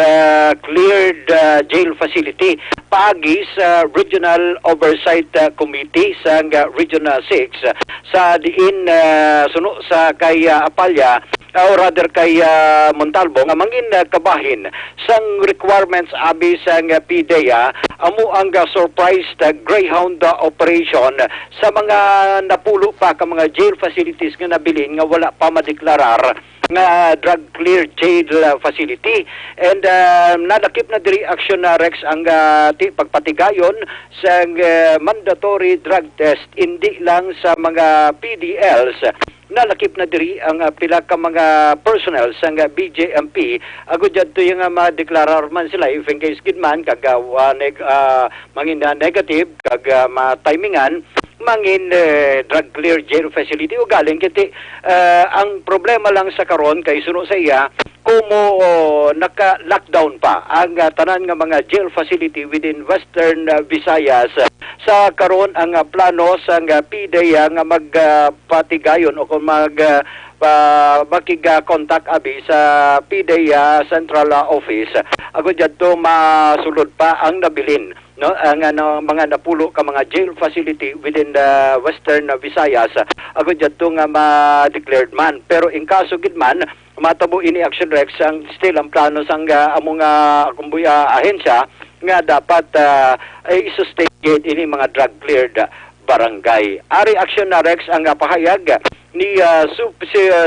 cleared jail facility paagi sa Regional Oversight Committee sa Regional 6 sa diin suno sa kay Apalya or rather kay Montalvo nga mangin kabahin sang requirements abi sang PDEA amo ang surprise Greyhound operation sa mga napulo pa ka mga jail facilities nga nabilin nga wala pa madeklarar nga drug clear jail facility and nadakip na diri action na Rex ang pagpatigayon sa mandatory drug test hindi lang sa mga PDLs nalakip na diri ang pila ka mga personnel sa BJMP agud jadto yung ma-deklarar man sila if in case gid man kag mangin negative kag ma-timingan mangin drug clear jail facility o galing kiti ang problema lang sa karon kay suno sa iya kumo naka-lockdown pa ang tanan nga mga jail facility within Western Visayas sa karon ang plano sa PDEA nga magpatigayon o kung makiga-contact abi sa PDEA Central Office agud jadto masulod pa ang nabilin no ang mga napulo ka mga jail facility within the Western Visayas agud jadto nga ma-declared man pero in kaso gid man matabo ini action Rex ang still ang plano sang among ahensya nga dapat i-sustain ini mga drug cleared barangay. Ari action na Rex ang pahayag ni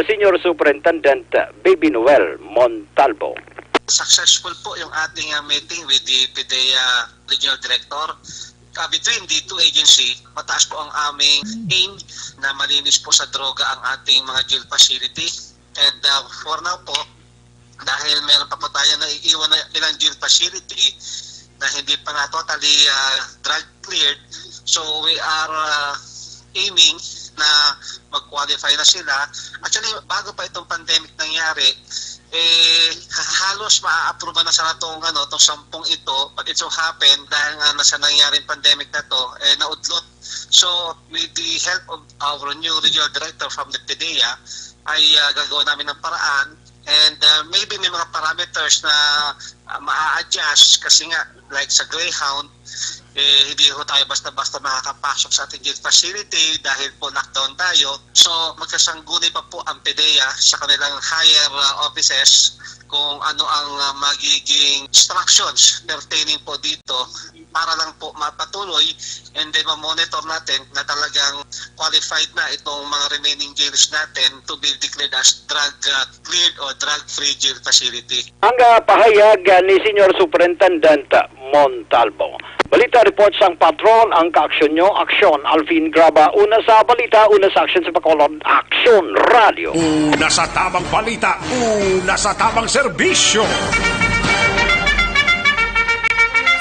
Senior Superintendent Baby Noel Montalvo. Successful po yung ating meeting with the PDEA Regional Director. Between the two agency, mataas po ang aming aim na malinis po sa droga ang ating mga jail facility. And for now po, dahil meron pa po tayo na iiwan na ilang jail facility na hindi pa na totally drug cleared, so we are aiming na mag-qualify na sila. Actually, bago pa itong pandemic nangyari, halos maa-approve na sa itong 10 ito, but it so happen dahil nga nasa nangyaring pandemic na to, naudlot. So, with the help of our new regional director from the PDEA, ay gagawin namin ng paraan and maybe may mga parameters na maa-adjust kasi nga like sa Greyhound hindi ho tayo basta-basta makakapasok sa ating jail facility dahil po lockdown tayo. So magkasangguni pa po ang PDEA sa kanilang higher offices kung ano ang magiging instructions pertaining po dito para lang po mapatuloy and then ma-monitor natin na talagang qualified na itong mga remaining jails natin to be declared as drug cleared or drug-free jail facility. Ang pahayag ni Senior Superintendent Montalvo. Balita report sang patron ang kaaksyon nyo, Aksyon Alvin Graba. Una sa balita, una sa aksyon sa Bacolod, Aksyon Radio. Una sa tamang balita, una sa tamang serbisyo.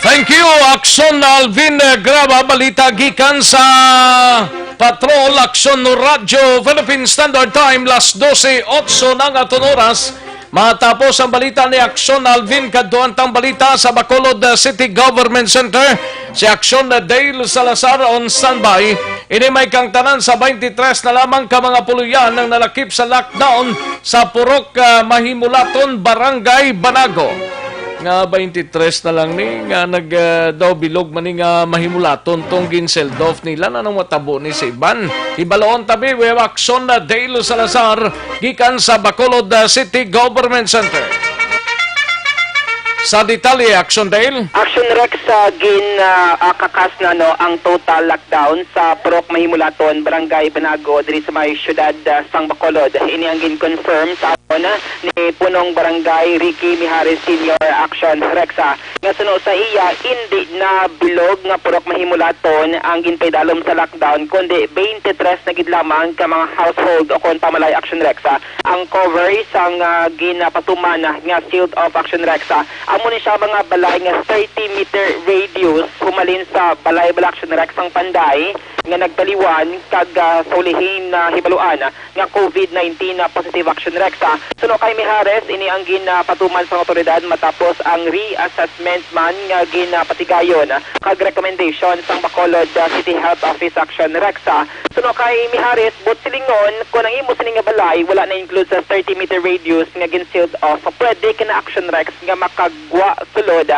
Thank you, Aksyon Alvin Graba. Balita gikan sa Patrol Aksyon Radio Philippine Standard Time, las 12:08 ng aton oras. Matapos ang balita ni Aksyon Alvin, kaduantang balita sa Bacolod City Government Center. Si Aksyon Dale Salazar on standby. Ini may kang tanan sa 23 na lamang ka mga puluyan ang nalakip sa lockdown sa Purok Mahimulaton, Barangay Banago. Nga 23 na lang ni nga daw bilog man ni nga mahimulaton tong ginseldof nila na nang matabo ni si Iban. Ibaloon tabi we Aksyon Dale Salazar gikan sa Bacolod City Government Center. Sa detalye, Aksyon Dale. Action Rex kakas na ang total lockdown sa Purok Mahimulaton, Barangay Banago, diri sa may syudad sang Bacolod. Ini ang gin-confirm sa ni Punong Barangay Ricky Mijares Senior. Action Rexa nga suno sa iya hindi na bilog nga Purok Mahimulaton ang ginpaydalom sa lockdown kundi 23 na gid lamang ka mga household o kon pamalay. Action Rexa ang cover sang ginapatuman nga sealed off. Action Rexa amo ni siya mga balay nga 30-meter radius humalin sa balay Action Rex ang Panday nga nagtaliwan kag sa ulihin na hibaluan nga COVID-19 positive action Rex. Suno kay Mijares ini ang ginapatuman sa otoridad matapos ang reassessment man nga ginapatigayon kag recommendation sang Bacolod City Health Office Action Rex. Suno kay Mijares bot silingon kung ang imo sining nga balay wala na include sa 30-meter radius nga gin-sealed off, pwede kina action Rex nga makagwa sulod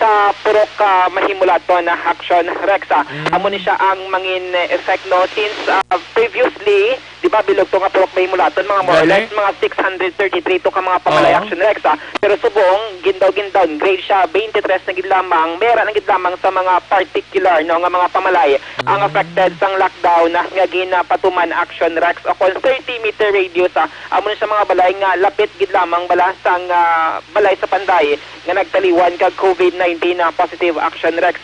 sa purok mahimulaton na action Rex. Amo ni siya ang mangin effect no since previously di ba bilog to nga purok mahimulaton mga more or less mga 633 to ka mga pamalay action Rex. Pero subong gindaw grade siya 23 na gid lamang mera na gid lamang sa mga particular no nga mga pamalay ang affected sang lockdown nga ginapatuman action Rex o kon 30-meter radius. Amo ni sa mga balay nga lapit gid lamang bala sang balay sa Panday nga nagtaliwan kag COVID-19 positive action Rex.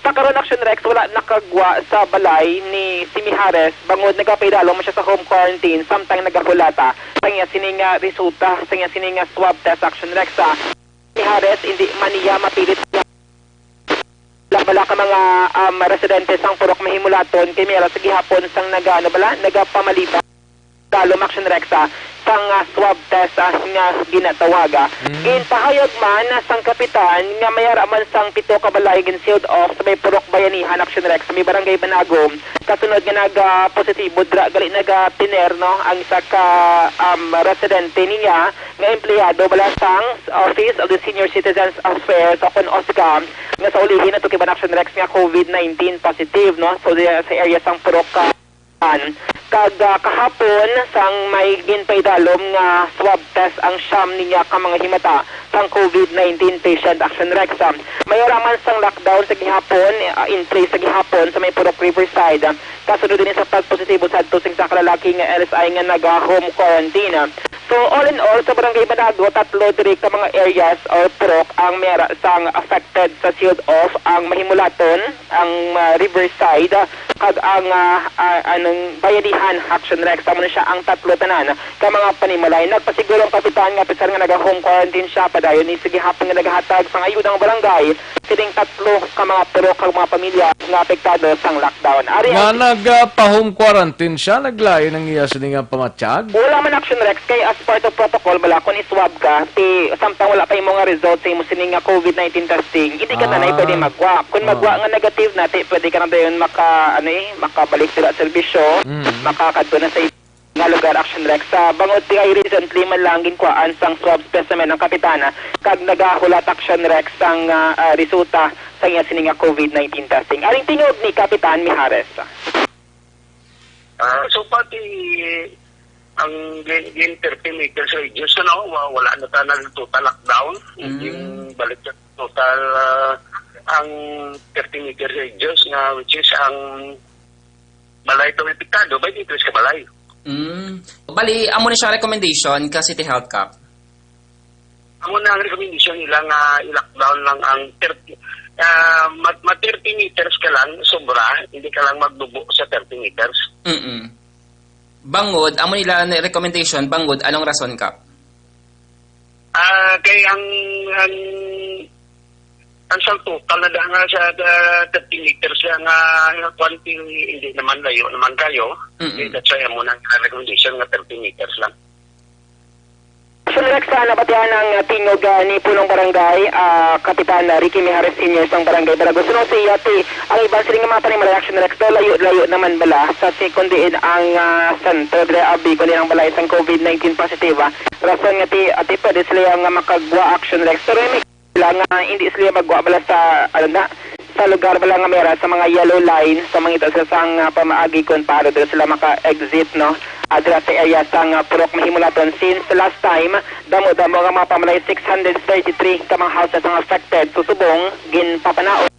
Sa karon action Rex wala nakagwa sa balay ni si Mijares bangod nagapaydalo mo siya sa home quarantine samtang nagahulata tangya sining resulta tangya sining swab test action Rex. Mijares hindi man niya mapilit bala ka mga residente sang purok mahimulaton kay mera sa gihapon sang nagapamalitan dalom action Rex sang swab test nga ginatawaga. Ginpahayag man sang kapitan nga mayara man sang 7 ka balay gin-sealed off sa may purok bayanihan action Rex sa may barangay Banagom. Kasunod nga nag-positibo dra gali nag-tiner no ang isa ka residente niya nga empleyado bala sang Office of the Senior Citizens Affairs o kon OSCA nga sa ulihin ato kay action Rex nga COVID-19 positive no so sa area sang purok kag kahapon sang may ginpaydalom nga swab test ang siyam niya ka mga himata sang COVID-19 patient action Rex. Mayaraman sang lockdown sa gihapon in place sa gihapon sa may Purok Riverside. Kasunod din sa pagpositibo sa tusing sa kalalaki nga LSI nga naga-home quarantine. So all in all sa barangay Banago, 3 diri ka mga areas or purok ang mera sang affected sa sealed off ang Mahimulaton, ang Riverside kag ang anong bayanihan action Rex. Tamo na siya ang 3 tanan ka mga panimalay. Nagpasiguro ang kapitan nga pisar nga naga-home quarantine siya padayon ni sige hapon nga naghatag sang ayudang barangay sining 3 ka mga purok kag mga pamilya nga apektado sang lockdown. Ari nga nagpa-home quarantine siya naglain ang iya sining pamatsyag. Wala man action Rex kay as part of protocol bala kun iswab ka ti samtang wala pa imong nga result sa imo sining nga COVID-19 testing hindi ka na pwede magwa. Kun magwa nga negative na ti pwede ka na dayon makabalik sila sa serbisyo, makakadto na sa nga lugar action Rex. Bangod ti ay recently man lang ginkuhaan sang swab specimen ng kapitana kag nagahulat action Rex sang resulta sa iya sining nga COVID-19 testing. Aring tingog ni Kapitan Mijares. So pati ang gin-30 sa reduce wala na tayo ng total lockdown. Yung balik sa total ang 30 meters radius nga which is ang balay itong epiktado by dito sa balay. Bali, amo na siya recommendation ka City Health Cup? Amo na ang recommendation nila nga i-lockdown lang ang 30 30 meters ka lang sobra, hindi ka lang magdubo sa 30 meters. Bangod, amo nila na recommendation, bangod, anong rason ka? Kay ang sang total na nga sa 30 meters nga quantity hindi naman layo naman kayo. That's why mo nang recommendation nga 30 meters lang. Action Rex, nabatihan ang tingog ni Punong Barangay, Kapitan Ricky Mijares Sr. sang Barangay Banago. Sunod si Yati, ang iba siling nga mga panimalay Action Rex, layo naman bala sa sekundiin ang sentro, abi kundi ang balay sang COVID-19 positive. Rason nga ti pwede sila nga makagwa Action Rex. Pero may lang hindi sila magwa bala sa sa lugar bala nga mera sa mga yellow line sa mga ito sang pamaagi kon para doon sila maka-exit no adra sa area sang Purok Mahimulaton. Since last time damo nga mga pamalay 633 ka mga houses ang affected susubong ginpapanaon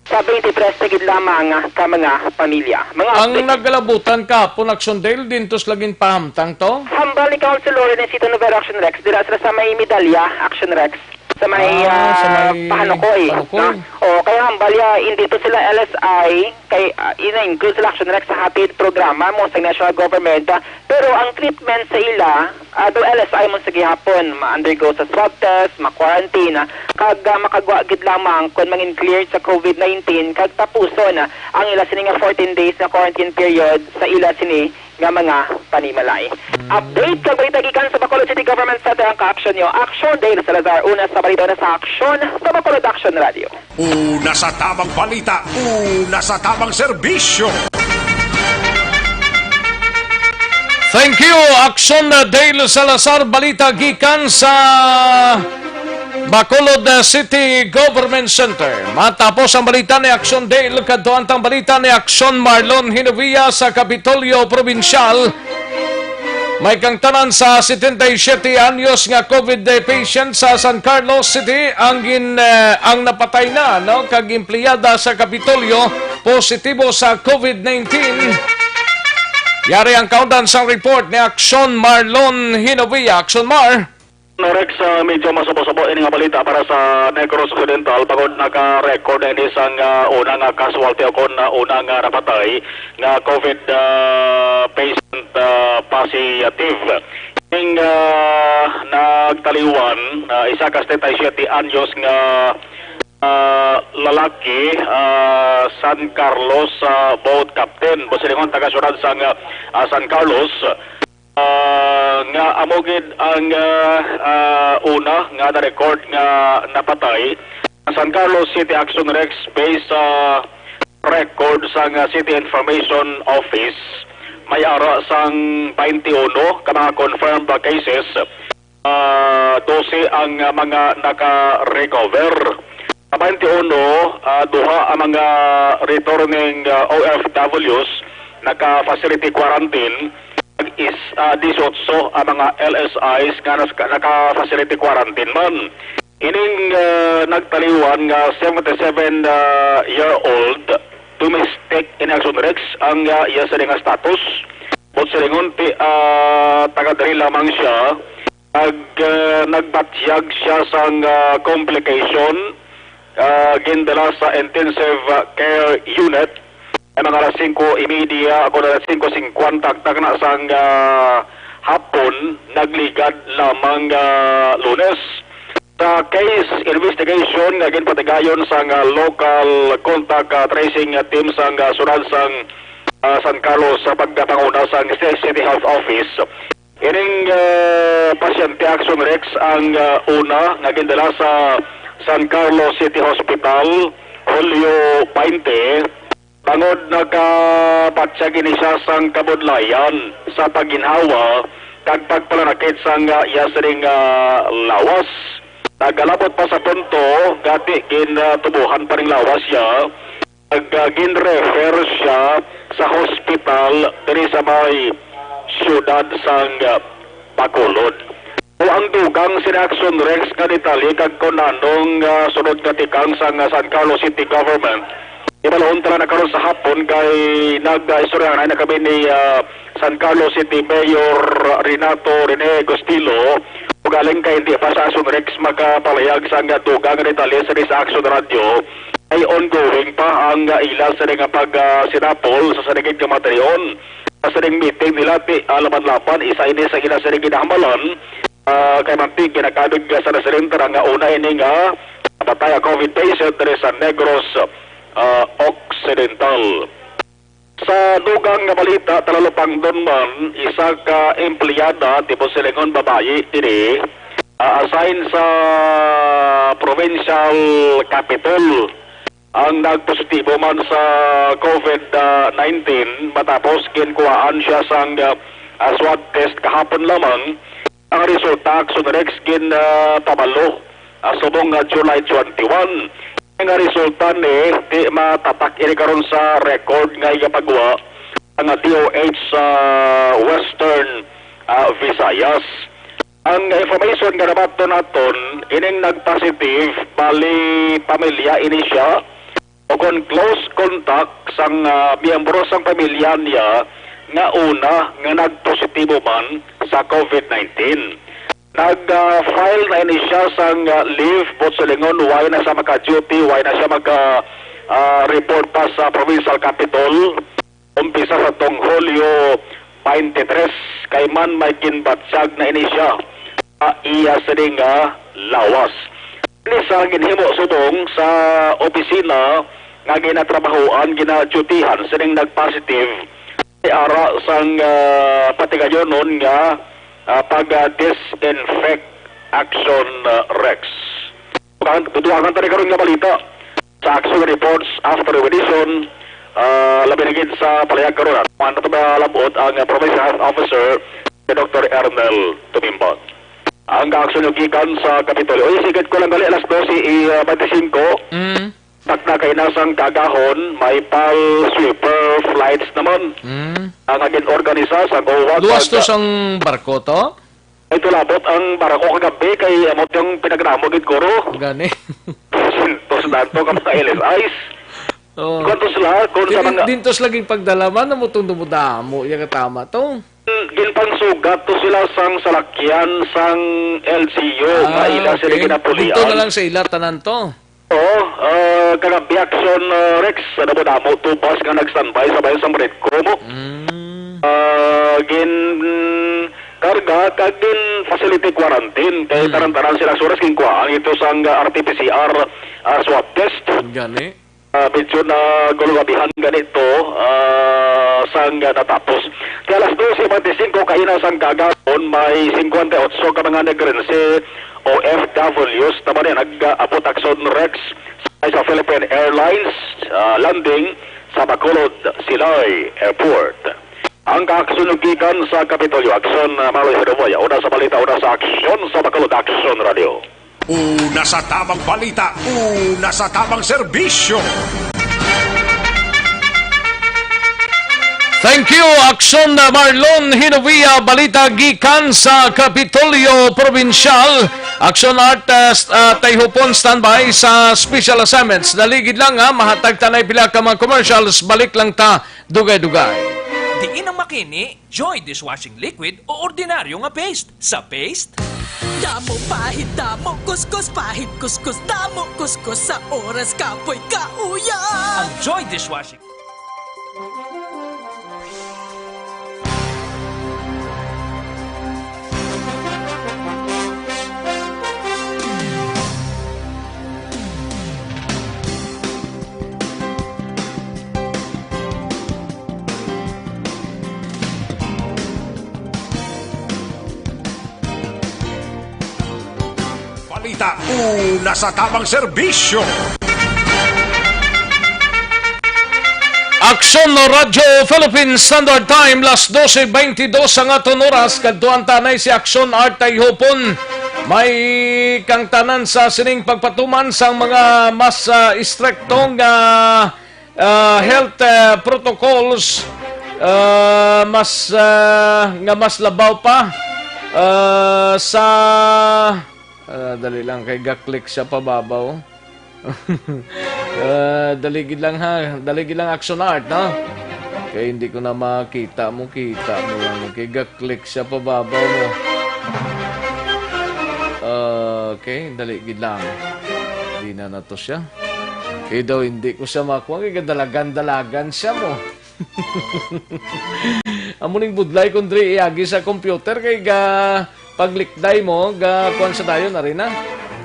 sa 23 tigid lamang ka mga pamilya. Ang naggalabutan ka po nagsundel dintos laging pahamtang to? Hambal ni Councilor ni Sito Novera Action Rex dira sa may medalya Action Rex. sa may Pahanukoy. O kaya balya hindi to sila LSI kay ina-include sila Action Rex sa hatid programa mo sa national government pero ang treatment sa ila do LSI mo sa gihapon ma-undergo sa swab test, ma-quarantine kag makagwa gid lamang kun mangin cleared sa COVID-19 kag tapuson ang ila sini nga 14 days na quarantine period sa ila sini nga mga panimalay. Update kag balita gikan sa Bacolod City Government Center ang ka-action nyo. Action Dale Salazar, una sa balita na sa action sa Bacolod Action Radio. Una sa tamang balita, una sa tamang serbisyo. Thank you, Action Dale Salazar, balita gikan sa Bacolod City Government Center. Matapos ang balita ni Action Dale, kaduantang balita ni Action Marlon Hinovia sa Kapitolyo Provincial. May kangtanan sa 77 anyos nga COVID patient sa San Carlos City ang napatay na kag empleyada sa Kapitolyo positibo sa COVID-19. Yari ang countdown sa report ni Action Marlon Hinovia. Action Mar. Rex, medyo masabo-sabo ini nga balita para sa Negros Occidental pagod naka-record ini isang unang casualty o unang napatay nga COVID patient positive. Yung nagtaliwan, isa ka 77 anyos nga lalaki San Carlos boat captain. Bosilingon taga-syudad sa San Carlos. Nga amogid ang una nga na-record nga napatay San Carlos City Action Rex based sa record sa City Information Office may ara sang 21 ka mga confirmed cases 12 ang mga naka-recover 21 duha ang mga returning OFWs naka-facility quarantine is 18 ang mga LSIs nga naka-facility quarantine man. Ining nagtaliwan nga 77-year-old domestic in Action Rex ang iya sa nga status. Bot sa lingon taga-dari lamang siya nagbatyag siya sa complication gindala sa intensive care unit ay mga alas 5:30 ako na alas 5:50 tagtag na sang hapon nagligad lamang Lunes. Sa case investigation nga ginpatigayon sang local contact tracing team sang sunod sang San Carlos sa pagpanguna sang City Health Office. Ining pasyente Action Rex ang una nga gindala sa San Carlos City Hospital Julio 20 bangod nagkapatsag ini siya sang kabudlayan sa paginhawa kag pagpalanakit sang yasaring lawas. Nagalabot pa sa punto gati gintubuhan pa ring lawas siya ginrefer siya sa hospital diri sa may siyudad sang Bacolod. O ang dugang si Action Rex kanitali kag konanong sunod katikang sang San Carlos City Government ibalahon tala na karon sa hapon kay nag-istorya na kami ni San Carlos City Mayor Renato Rene Gostilo o galing kay hindi pa sa Action Rex makapalayag sa dugang ritali sa Action Radio ay ongoing pa ang ila sa nga pag-sinapol sa sanigid kamaterion sa ring meeting nila laban-laban isa ini sa ila sa ring ginahamalan kay mantig ginakabig sa nasarinter nga una ini nga patay COVID patient dari sa Negros Occidental. Sa dugang nga balita talalupang doon man isa ka empleyada tipo silingon babae ini assign sa provincial capital ang nagpositibo man sa COVID-19 matapos kinkuhaan siya sang swab test kahapon lamang. Ang resulta Action Rex tabalo subong July 21. Ang resulta ni di matatak ini karon sa record nga igapagwa ang DOH sa Western Visayas. Ang information nga nabato naton ining nagpositive bali pamilya ini siya o kon close contact sang miyembro sang pamilya niya nga una nga nagpositibo man sa COVID-19. nag-file na ini siya sang leave po sa lingon, why na siya maka-duty, why na siya report pa sa provincial capital. Umpisa sa tong Hulyo 23 kay man may kinbatsag na ini siya iya sining lawas. Ini sa ginhimo sutong sa opisina nga ginatrabahoan, ginadutihan sining nag-positive ara sang patigayon nun nga pag-disinfect action Rex. Tutuwakan tayo karoon nga balita sa action reports after edition, labi naging sa palayag karoon. Ano ito ba labot ang Provincial Health Officer si Dr. Ernel Tumimbot. Ang action yung gikan sa Kapitolyo. Uy, sigad ko lang gali, alas 12:25. Takna kay nasang kagahon, may pal sweeper flights naman. Ang agin organisa sa OWAC. Luwas to sang barko to? Ito labot ang barako kagabi kay amot yung pinagnamogit kuro. Gani. Sintos dato ka sa LSIs. Oh. Kuntos la, kung sa mga... Dintos laging pagdalaman na mo itong dumudamo. Yung katama to. Ginpangsugat to sila sang salakyan sang LCU. Maila sila ginapulian. Dito na lang sa ila tanan to. Oo, kagabi action Rex. Ano mo damo, 2 bus nga nag-standby sa bayan sa Redco mo. Karga kagin facility quarantine kay taran-taran sila suras kinkuhaan ito sang RT-PCR swab test. Gani. Medyo na gulwabihan ganito sang natapos. Kaya alas 12:25 kaina sang kagahon may 58 ka mga nagrense OFWs naman yan nag-abot action Rex sa Philippine Airlines landing sa Bacolod Silay Airport. Ang kakasunugikan sa Kapitolyo, Action Maloy Hidomoya. Una sa balita, una sa aksyon sa Bacolod Action Radio. Una sa tamang balita, una sa tamang serbisyo. Thank you, Action Marlon Hinovia, balita gikan sa Kapitolyo Provincial. Action Art Tayhupon standby sa special assignments. Daligid lang mahatag tanay pila ka mga commercials, balik lang ta dugay-dugay. Diin ang makini, Joy Dishwashing Liquid o ordinaryo nga paste. Sa paste, damo pahit, damo kuskus, pahit kuskus, damo kuskus, sa oras kapoy kauya. Ang Joy Dishwashing. Balita, una sa tamang serbisyo. Aksyon no Radyo Philippine Standard Time, las 12:22 ang aton oras. Kadtuan tanay si Aksyon Art Tayhupon. May kang tanan sa sining pagpatuman sa mga mas istriktong health protocols, mas labaw pa sa dali lang kay gaklik siya pababaw. Daligid lang Action Art, no? Kaya hindi ko na makita mo lang. Kay gaklik siya pababaw mo. Okay, daligid lang. Hindi na to siya. Kaya daw hindi ko siya makuha. Kaya dalagan siya mo. Amuning budlay kundri iagi sa computer kay paglikday mo, kuwan sa tayo na rin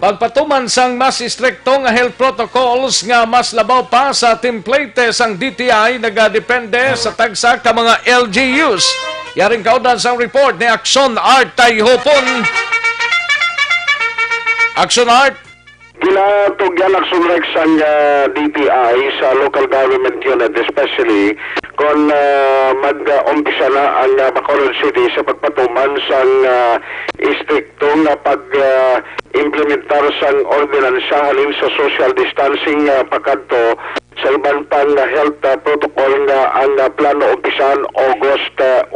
Pagpatuman sang mas istriktong health protocols nga mas labaw pa sa template sang DTI nagadepende sa tagsa ka mga LGUs. Yaring kaudan sang report ni Action Art Tayhupon. Action Art. Ginatugyan Action Rex ang DTI sa local government unit, especially kung mag-umpisa na ang Bacolod City sa pagpatuman sa istriktong pag-implementar sa ordinansa halin sa social distancing pagkanto sa iban pang health protocol nga ang plano umpisan August 1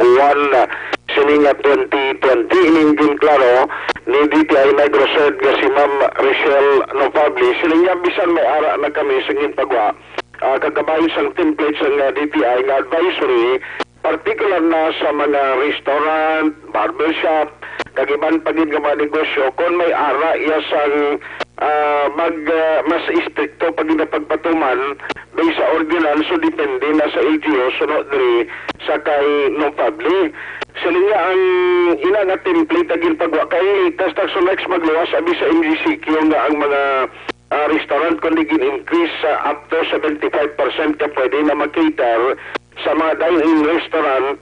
sining 2020. Iningin klaro ni DTI Negros nga si Ma'am Rachel Novabli. Sining bisan may ara na kami sa pagwa kagabayan sa templates ng DTI nga advisory, particular na sa mga restaurant, barbershop, kagiban pagin nga mga negosyo, kung may ara iya sang mas istrikto pag pagpatuman may sa ordinal, so depende na sa LGU, sunod rin sa kay no public. Sila nga ang ina nga template agin pagwa kay tas next magluwas abi sa MGCQ nga ang mga restaurant kung digin increase up to 75% ka pwede na mag-cater sa mga dine-in restaurant.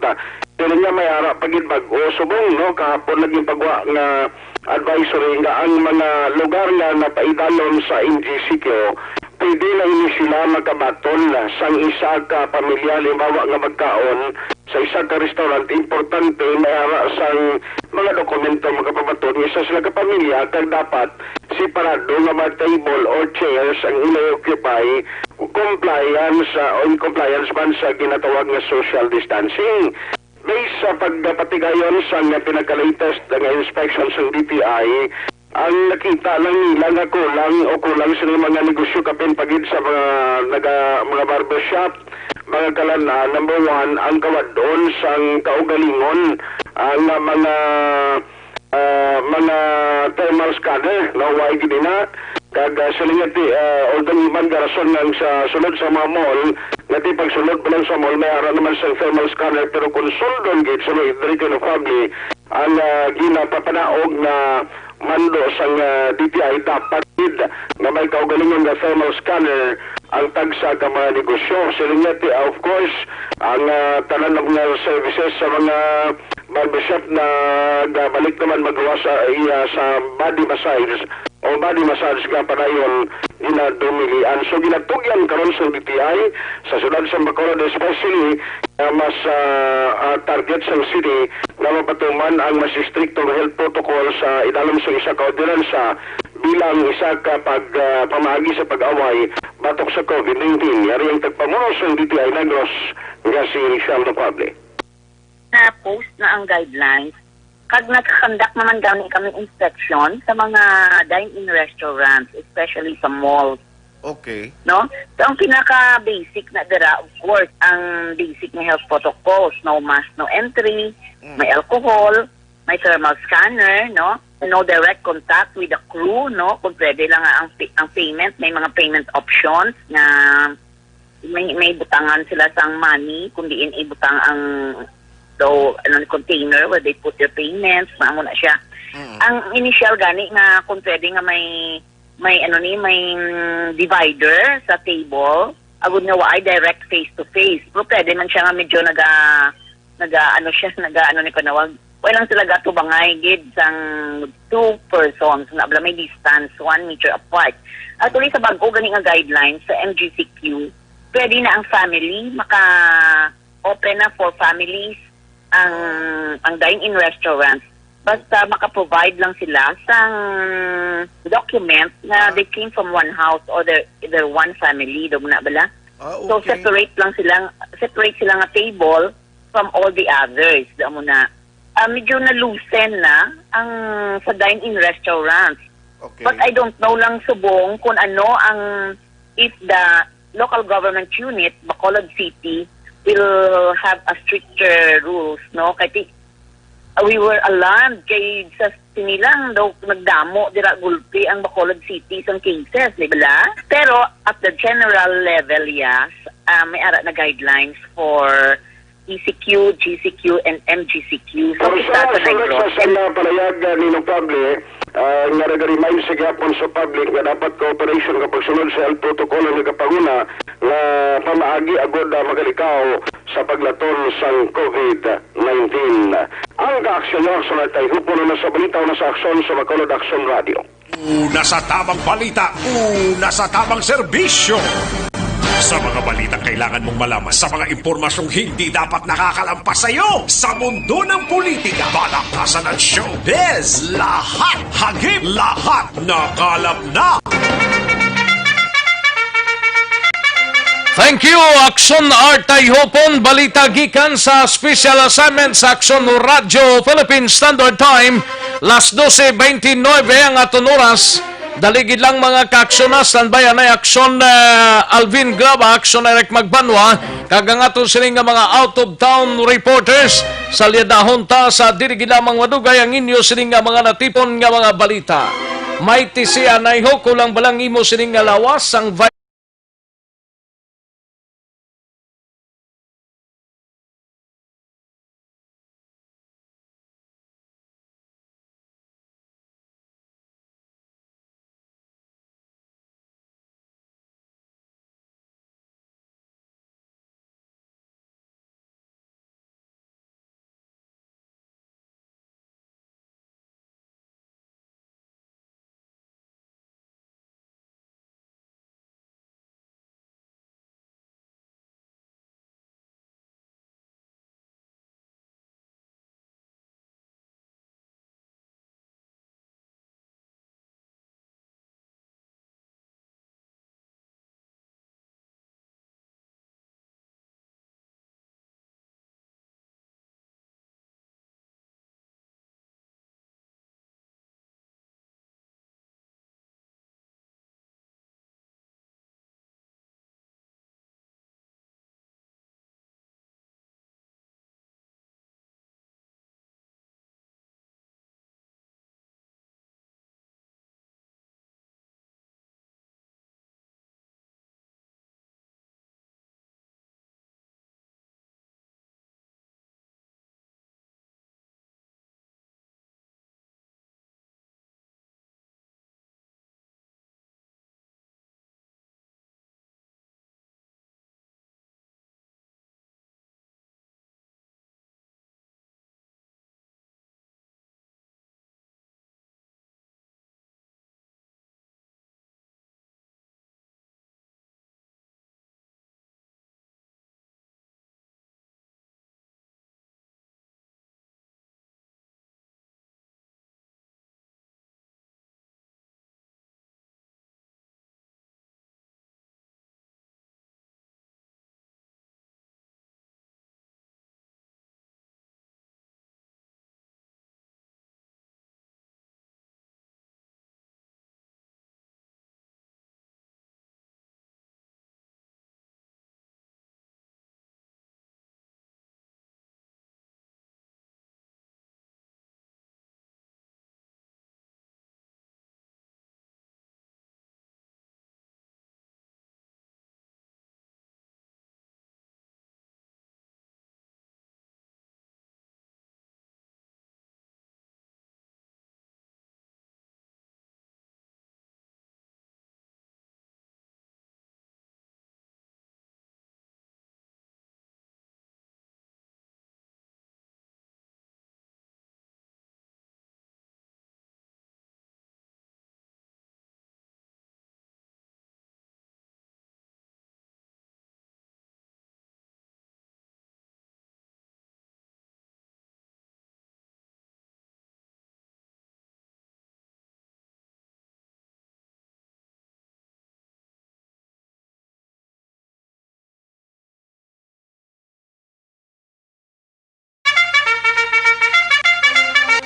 Sila nga may ara pagin bago subong no kahapon naging pagwa nga advisory nga ang mga lugar nga napaidalon sa MGCQ pwede na ini sila makabatol sang isa ka pamilya limawa nga magkaon sa isa ka restaurant. Importante may ara sang mga dokumento makapabatol isa sila ka pamilya kag dapat separado nga mga table or chairs ang ina-occupy compliance o in compliance man sa ginatawag nga social distancing. Based sa pagpatigayon sa pinaka-latest nga inspection sa DTI, ang nakita lang nila nga kulang sa mga negosyo kapin pagid sa mga barbershop, mga kalana. Number 1, ang kawadon sang kaugalingon, ang mga thermal scanner, no, why gid na kag salingati although man garason lang sa sulod sa mga mall ngati pagsulod pa lang sa mall may ara naman sa thermal scanner pero kung suldon gid sa very kind of family ang ginapapanaog na mando sang DTI dapat gid na may kaugalingon nga thermal scanner ang tagsa ka mga negosyo. Salingati of course ang tanan ng mga services sa mga barbershop na balik naman magawa sa body massage o body massage nga panayon ginadumilian. So ginatugyan karon sa DTI sa syudad sa Bacolod especially mas target sa city na mapatuman ang mas stricto health protocol sa idalom sa isa ka ordinansa bilang isa ka pamagi sa pag-away batok sa COVID-19. Yari ang tagpamuno sa DTI Negros nga si Richelle Pable. Na-post na ang guidelines kag nagkakandak naman gani kami inspection sa mga dine-in restaurants, especially sa malls. Okay. No? So, ang pinaka-basic na dira, of course, ang basic na health protocols. No mask, no entry, may alcohol, may thermal scanner, no? No direct contact with the crew, no? Kung pwede lang ang payment, may mga payment options na may butangan sila sang money, kung diin ibutang ang container where they put their payments, maamo na siya. Ang initial gani nga kung pwede nga may divider sa table, agud nga waay direct face to face. Pero pwede man siya nga medyo walang sila gatubangay gid sang 2 persons na abla may distance 1 meter apart. Actually sa bag-o gani nga guidelines sa MGCQ, pwede na ang family maka-open na for families ang dine-in restaurants. Basta maka-provide lang sila sang document na they came from one house or they're one family, do na bala. Okay. So separate sila nga table from all the others, do mo na. Medyo na-loosen na ang sa dine-in restaurants. Okay. But I don't know lang subong kung ano if the local government unit, Bacolod City, will have a stricter rules, no? Kaya we were alarmed kay sa sinilang daw nagdamo dira gulpi ang Bacolod City sang cases, di ba? Pero at the general level, yes, may ara na guidelines for ECQ, GCQ, and MGCQ. So, sa palayag ni Pable, nga nag-remind sa gapon sa public na dapat cooperation kapag sunod sa health protocol ang nagapanguna na pamaagi agod magalikaw sa paglaton sa COVID-19. Ang kaaksyon nyo sa natay hupo na sa balita o nasa aksyon sa Bacolod Action Radio. Una sa tamang balita, una sa tamang serbisyo. Sa mga balitang kailangan mong malaman, sa mga impormasyong hindi dapat nakakalampas sa iyo, sa mundo ng politika, balakasan at showbiz, lahat hagip, lahat nakalap na. Thank you, Aksyon Artay Hopon. Balita gikan sa Special Assignment sa Aksyon Radio Philippine Standard Time. Las 12:29 ang aton oras. Daligid lang mga ka-aksyon na, standby anay aksyon Alvin Graba, aksyon na Eric Magbanwa, kagangaton sila nga mga out-of-town reporters, sa liadahon ta sa dirigid lamang madugay ang inyo sila nga mga natipon nga mga balita. May tisi anay ho, kulang balang imo sila nga lawas, ang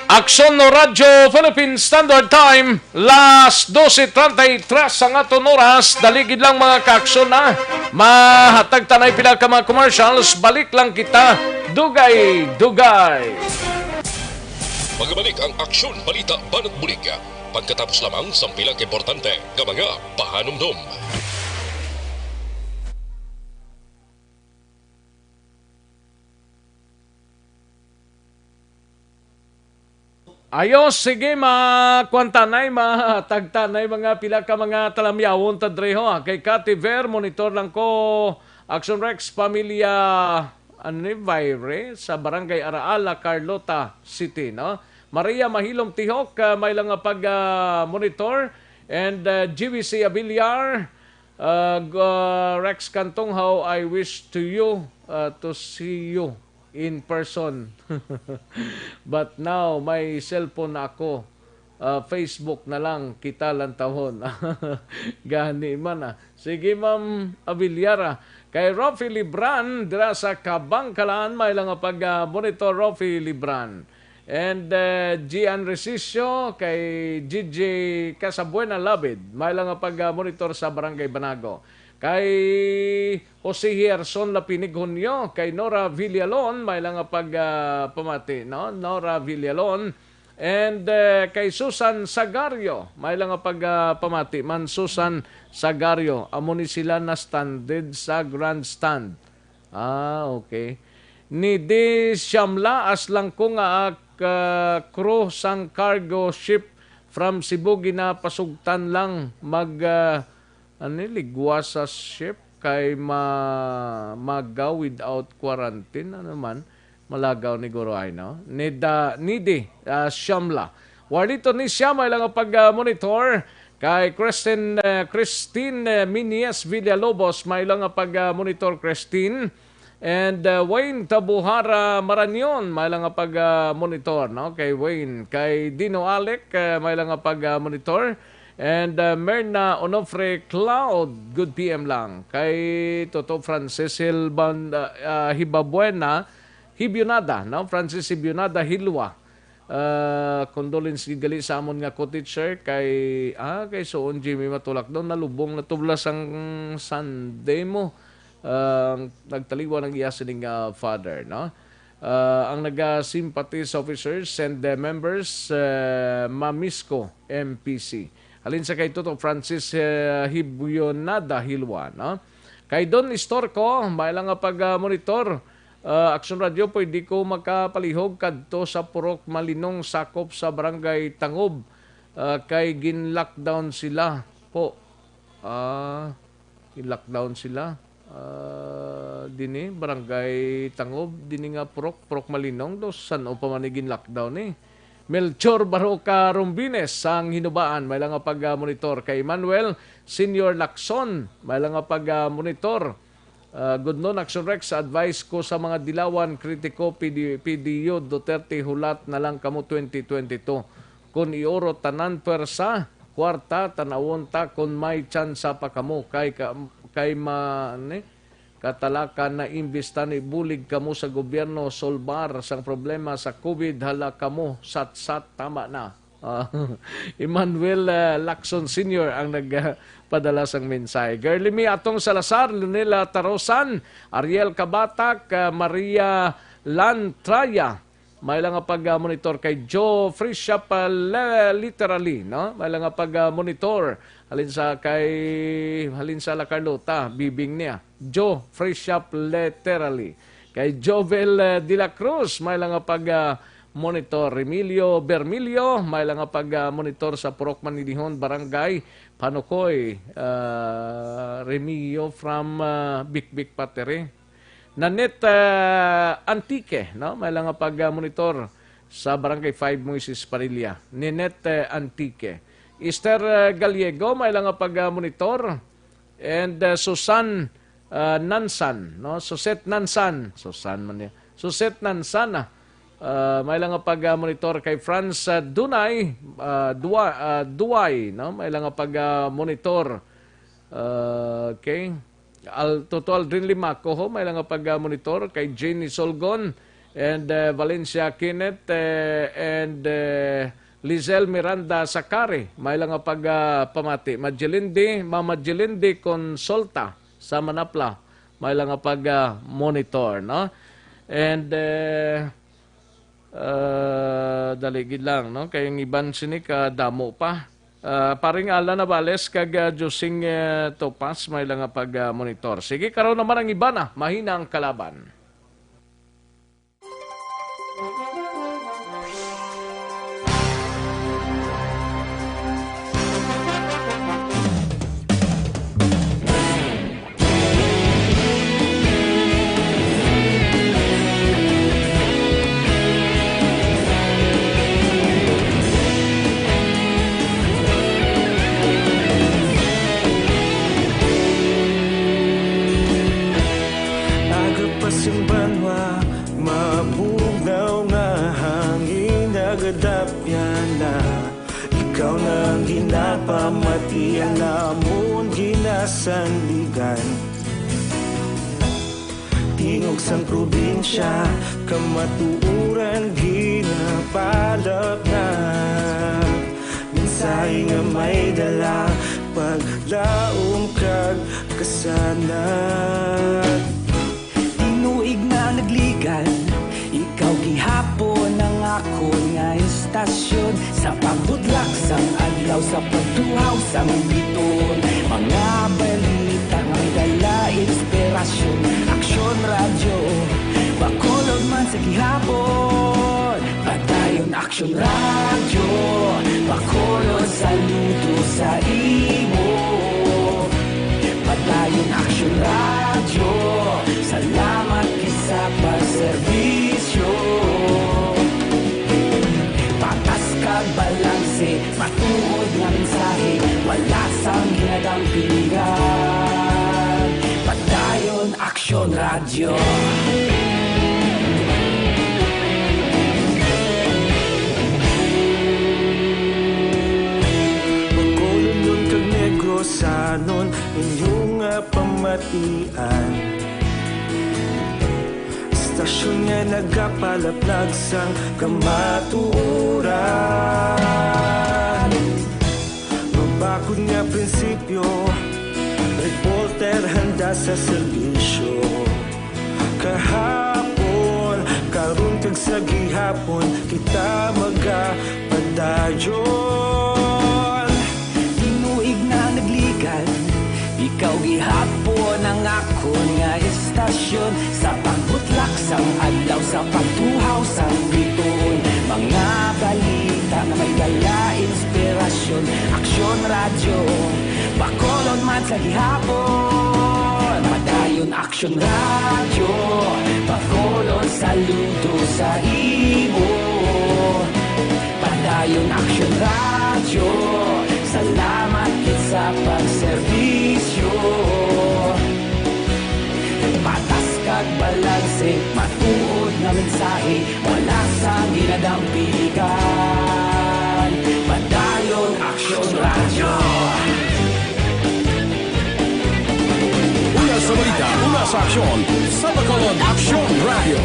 Aksyon no Radyo Philippine Standard Time, las 12:33 ang aton oras. Daligid lang mga ka-aksyon na. Mahatag tanay pila ka mga commercials. Balik lang kita. Dugay. Magbalik ang Aksyon Balita Banat Bulig. Pagkatapos lamang sa pilang importante ng mga pahanumdum. Ayos, sige, makwantanay, matagtanay mga pila ka mga talamyawon tadreho. Kay Cathy Ver, monitor lang ko Action Rex Pamilya Anivire sa Barangay Araala, Carlota City. No? Maria Mahilom Tihok, may lang pag-monitor. And GVC Abiliar, Rex Kantong, how I wish to you to see you in person. But now, may cellphone na ako. Facebook na lang, kita lang tahon. Gani man. Sige, Ma'am Abiliara. Kay Rofi Libran, dira sa Kabangkalan, may lang pag-monitor Rofi Libran. And Gian Resisio kay GJ Casabuena Labid, may lang nga pag-monitor sa Barangay Banago. Kay Jose Hierson Lapinig Hunyo, kay Nora Villalon, may lang nga pamati, no? Nora Villalon. And kay Susan Sagario, may lang nga pamati man Susan Sagario, amo ni sila na standed sa grandstand. Okay. Ni di Shamla aslang ko nga crew sang cargo ship from Cebu ginapasugtan lang ligwa sa ship kay magaw without quarantine man malagaw ni Goroay no nidi Shamla warito ni siya may lang pag-monitor kay Christine Minias Villalobos may lang pag-monitor Christine. And Wayne Tabuhara Maranyon, may lang pag-monitor, no? Kay Wayne. Kay Dino Alec, may lang pag-monitor. And Merna Onofre Cloud, good PM lang. Kay Toto Francis Hibabuena, Hibionada, no? Francis Hibionada Hilwa. Condolence gali sa amon nga co-teacher kay Soon Jimmy Matulak doon nalubong natublas ang Sunday mo. Nagtaliwa ng iya sining father, no? Ang naga-sympathies officers and members Mamisco MPC. Halin sa kay Toto Francis Hibionada Hilwa, no? Kay Don Istorco, may lang pag-monitor. Action Radio po hindi ko makapalihog kadto sa Purok Malinong sakop sa Barangay Tangob. Kay gin-lockdown sila po. Gin-lockdown sila. Dini Barangay Tangob dini nga Purok Malinong do san o pamanigin lockdown ni Melchor Baroca Rumbines sang hinubaan may lang pag-monitor kay Manuel Senior Lacson may lang pag-monitor good noon Action Rex advice ko sa mga dilawan kritiko PDO Duterte hulat na lang kamo 2022 kun ioro tanan persa kwarta tanawon ta kun may tsansa pa kamo kay katalakan na imbis ni bulig kamo sa gobyerno solbar sang problema sa COVID hala kamo sat tama na. Emmanuel Lacson Sr. ang nagpadala sang mensahe. Girlimi atong Salazar, Lunela Tarosan, Ariel Kabatak, Maria Lantraya. May lang pag-monitor kay Joe Frishap literally, no? May lang pag-monitor halin sa La Carlota, bibing niya. Joe Frishap literally. Kay Jovel de la Cruz, may lang pag-monitor. Remilio Bermilio, may lang pag-monitor sa Purok Manilihon, Barangay Panukoy. Remilio from Bikbik Patere. Nanette Antique, no? May lang pag-monitor sa Barangay 5 Moises Parilla. Ninette Antique. Esther Gallego, may lang pag-monitor. And Susan Nansan, no? Suset Nansan. Suset Nansan, may lang pag-monitor kay Franz Dunay, Duay, no? May lang pag-monitor. Okay. Total Aldrin Limaco, may lang pag-monitor kay Jenny Solgon and Valencia Kenneth and Lizelle Miranda Sakari, may lang pamati. Mama Jelindi Consulta sa Manapla, may lang pag-monitor, no? And daligid lang, no? Kayong iban sinik damo pa. Paring Ala Navales kag Josing Topas may lang pag-monitor. Sige, karon naman ang iba na, mahina ang kalaban. Simbanwa, mabugnaw nga hangin nagadapyan na. Ikaw nang ginapamatian namon ginasandigan. Tingog sang probinsya, kamatuuran ginapamatian. palap na mensahe nga may dala paglaom kag kasanat. Tinuig na nagligan, ikaw gihapon ang ako nga istasyon sa pagbudlak sang adlaw sa pagtuhaw sang biton. Mga balita nga may dala inspirasyon, aksyon radyo Bacolod man sa gihapon. Padayon aksyon radyo Bacolod, saludo sa imo. Padayon aksyon radyo, salamat kisa pagserbisyo. Patas kag balanse, matuod nga mensahe, wala sang ginadampingan. Padayon aksyon radyo. Sanon inyong pamatian, istasyon nga nagapalaplag sang kamatuuran. Mabakod nga prinsipyo, reporter handa sa serbisyo. Kahapon, karun kag sa gihapon, kita magapadayon. Ikaw gihapon ang ako nga istasyon sa pagbutlak sang adlaw sa pagtuhaw sang biton. Mga balita na may dala inspirasyon, aksyon radyo Bacolod man sa gihapon. Padayon aksyon radyo Bacolod, saludo sa imo. Padayon aksyon radyo, salamat sa pagserbisyo. Patas kag balanse, matuod na mensahe, wala sa ginadampigan. Padayon aksyon radyo. Una sa balita, una sa aksyon, sa Bacolod Aksyon Radio.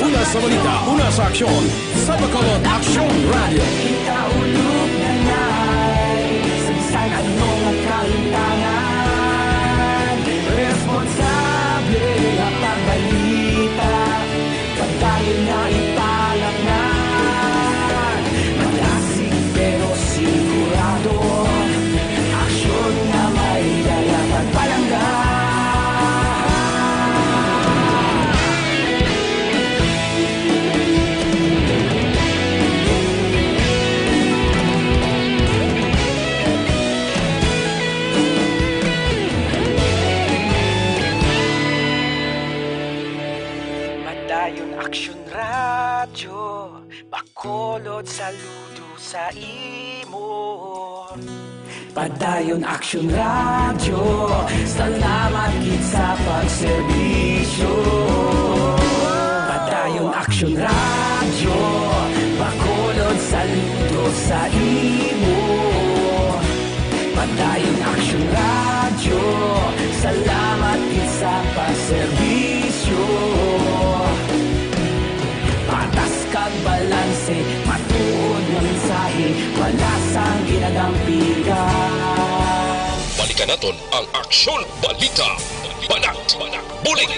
Una sa balita, una sa aksyon, sa Bacolod Aksyon Radio. Ikaulog na na'y sansan ano nga kalintangan. Responsable na pagbalita, pagdayon na ipalak na. Malasig pero sigurado, aksyon na may dala pagpalanggan. Aksyon radyo Bacolod, saludo sa imo. Padayon aksyon radyo, salamat gid sa pagserbisyo. Padayon aksyon radyo Bacolod, saludo sa imo. Padayon aksyon radyo, salamat gid sa pagserbisyo. Patas kag balanse, matuod nga mensahe, wala sang ginadampigan. Balikan naton ang Aksyon Balita. Banat, bulig.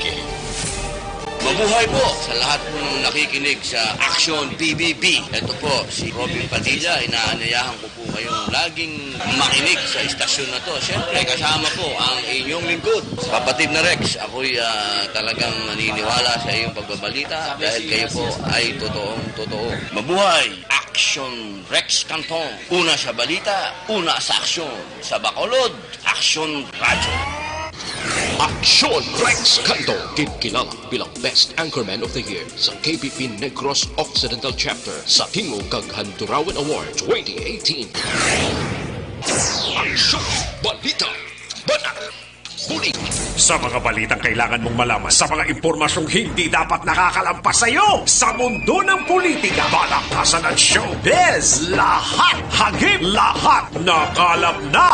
Mabuhay po sa lahat po ng nakikinig sa Aksyon PBB. Ito po si Robin Padilla. Inaanayahan ko po kayong laging makinig sa istasyon na to. Siyempre kasama po ang inyong lingkod, kapatid na Rex. Ako'y talagang naniniwala sa iyong pagbabalita dahil kayo po ay totoong-totoo. Mabuhay Aksyon Rex Canton. Una sa balita, una sa aksyon. Sa Bacolod, Aksyon Radyo. Aksyon Rex Canto, kinilala bilang Best Anchorman of the Year sa KBP Negros Occidental Chapter sa Tingog kag Handurawan Award 2018. Aksyon Balita. Banat. Bulig. Sa mga balitang kailangan mong malaman, sa mga impormasyong hindi dapat nakakalampas sa iyo, sa mundo ng politika, balakasan at showbiz, lahat hagip, lahat nakalap na.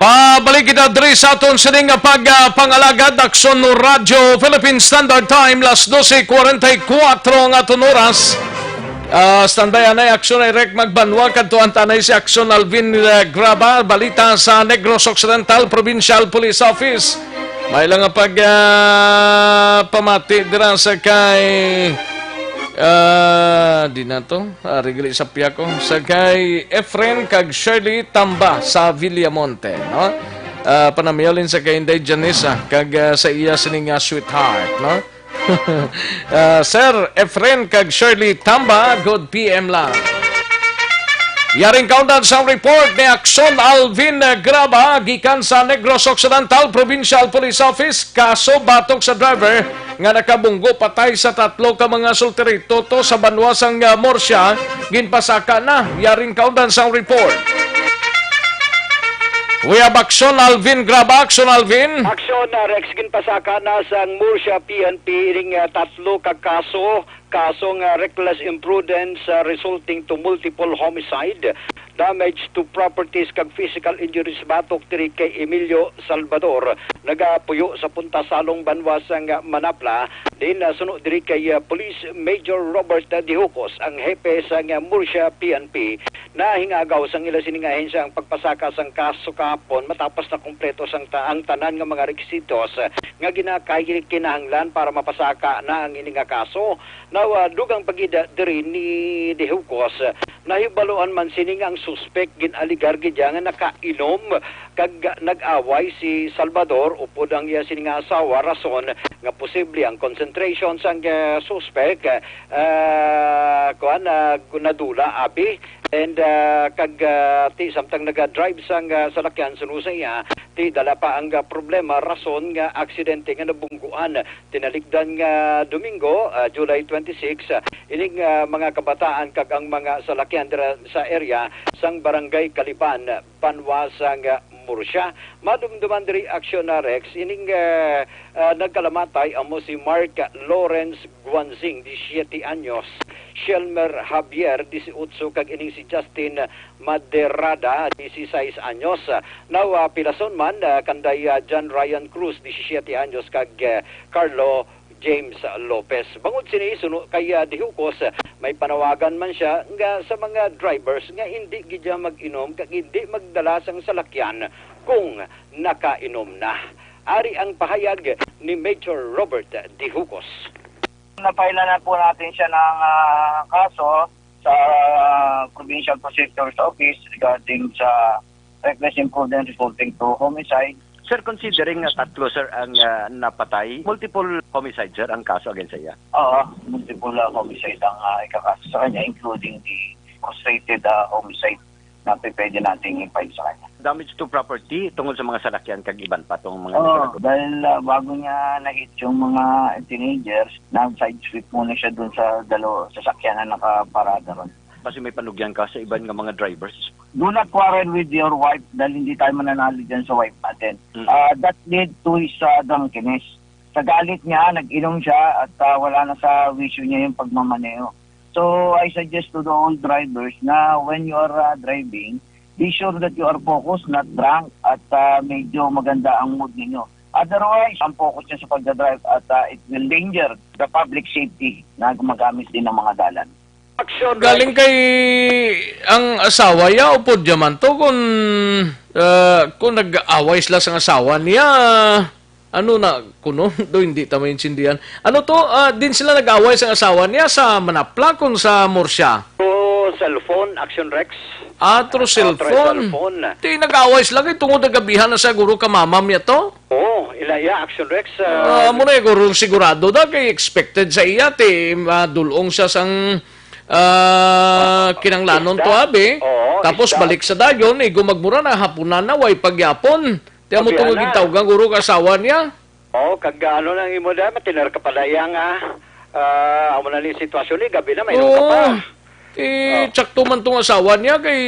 Pabalik kita diri sa aton sining pag-pangalagad aksyon no Radyo Philippine Standard Time las 12:44 ang aton oras. Standby anay aksyon ay rek magbanwa kadto antanay si aksyon Alvin Graba balita sa Negros Occidental Provincial Police Office. May lang pag pamati dira sa kay di na to regli sa piya ko sa kay Efren kag Shirley Tamba sa Villamonte, no? Panamiyalin sa kay Inday Janessa kag sa iya sining sweetheart, no? Sir Efren kag Shirley Tamba, good PM lang. Yaring kaundan sa report ni Aksyon Alvin Graba gikan sa Negros Occidental Provincial Police Office, kaso batok sa driver nga nakabunggo patay sa 3 ka mga sultiri toto sa banwasang Morsya ginpasaka na. Yaring kaundan sa report. We have Aksyon Alvin Graba. Aksyon Alvin. Aksyon Rex ginpasaka na sa Morsya PNP ring 3 ka kasong reckless imprudence resulting to multiple homicide, damage to properties kag physical injuries batok diri kay Emilio Salvador nagapuyo sa puntasalong banwasang Manapla. Din sunod diri kay Police Major Robert Dihucos ang hepe sa Morsya PNP na hingagaw sang ila sining ahensya ang pagpasaka sang kaso kahapon matapos na kumpleto sang ang tanan nga mga requisitos nga kinahanglan para mapasaka na ang ining kaso. Dugang pagida diri ni Dihucos nahibaluan man sining ang suspect ginaligar gidya nga nakainom kag nag-away si Salvador upod ang iya sining asawa, rason nga posible ang concentration sang suspect nadula abi and kag ti samtang naga-drive sang salakyan sunusay ti dala pa ang problema, rason nga aksidente nga nabungguan tinalikdan nga Domingo, July 26 ining mga kabataan kag ang mga salakyan dira sa area sang barangay Kaliban, Banwasang Morsya. Madumduman diri aksyon na Rex ining nagkalamatay amo si Mark Lawrence Guanzing 17 anyos, Shelmer Javier 18 kag ining si Justin Maderada 16 anyos. Now pilason man kanday John Ryan Cruz 17 anyos kag Carlo James Lopez. Bangod sini suno kay Dihucos may panawagan man siya nga sa mga drivers nga hindi gidya mag-inom kag hindi magdala sang salakyan kung nakainom na. Ari ang pahayag ni Major Robert Dihucos. Napaila na po natin siya ng kaso sa Provincial Prosecutor's Office regarding sa reckless imprudence resulting to homicide. Sir, considering 3 sir ang napatay, multiple homicide sir ang kaso against sa iya? Oo, multiple homicide ang ikakaso sa kanya, including the frustrated homicide na pwede natin i-file sa kanya. Damage to property tungkol sa mga salakyan kag iban pa itong mga dahil bago niya na-hit yung mga teenagers, nag-side sweep muna siya dun sa sasakyan na nakaparada ron. Kasi may panugyan ka sa iban nga mga drivers. Do not quarrel with your wife dahil hindi tayo mananalo dyan sa wife natin. That led to his drunkenness. Sa galit niya, nag-inom siya at wala na sa wisyo niya yung pagmamaneho. So I suggest to the all drivers na when you are driving, be sure that you are focused, not drunk, at medyo maganda ang mood ninyo. Otherwise, ang focus niya sa pagdadrive at it will danger the public safety na gumagamit din ng mga dalan. Galing kay ang asawa niya o po diyaman to kung nag-away sila sa asawa niya, ano na kuno do hindi ta maintindihan. Ano to din sila nag-away sa asawa niya sa Manapla kung sa Morsya. Cellphone, Action Rex. Through cellphone. Di nag-away sila kay tungod nagabihan na sa guro ka mamam niya to. Ilaya Action Rex. Muna guro sigurado da kay expected sa iya ti madulong siya sang kinanglanon to abi. Tapos balik sa dayon gumagmura na hapunan na way pagyapon. Tiya mo tungod gitawgan guro kasawa niya. Kag ano nang imo da matiner ka pala yang amo na ni sitwasyon ni gabi na may ka pa. Tsakto man tong asawa niya kay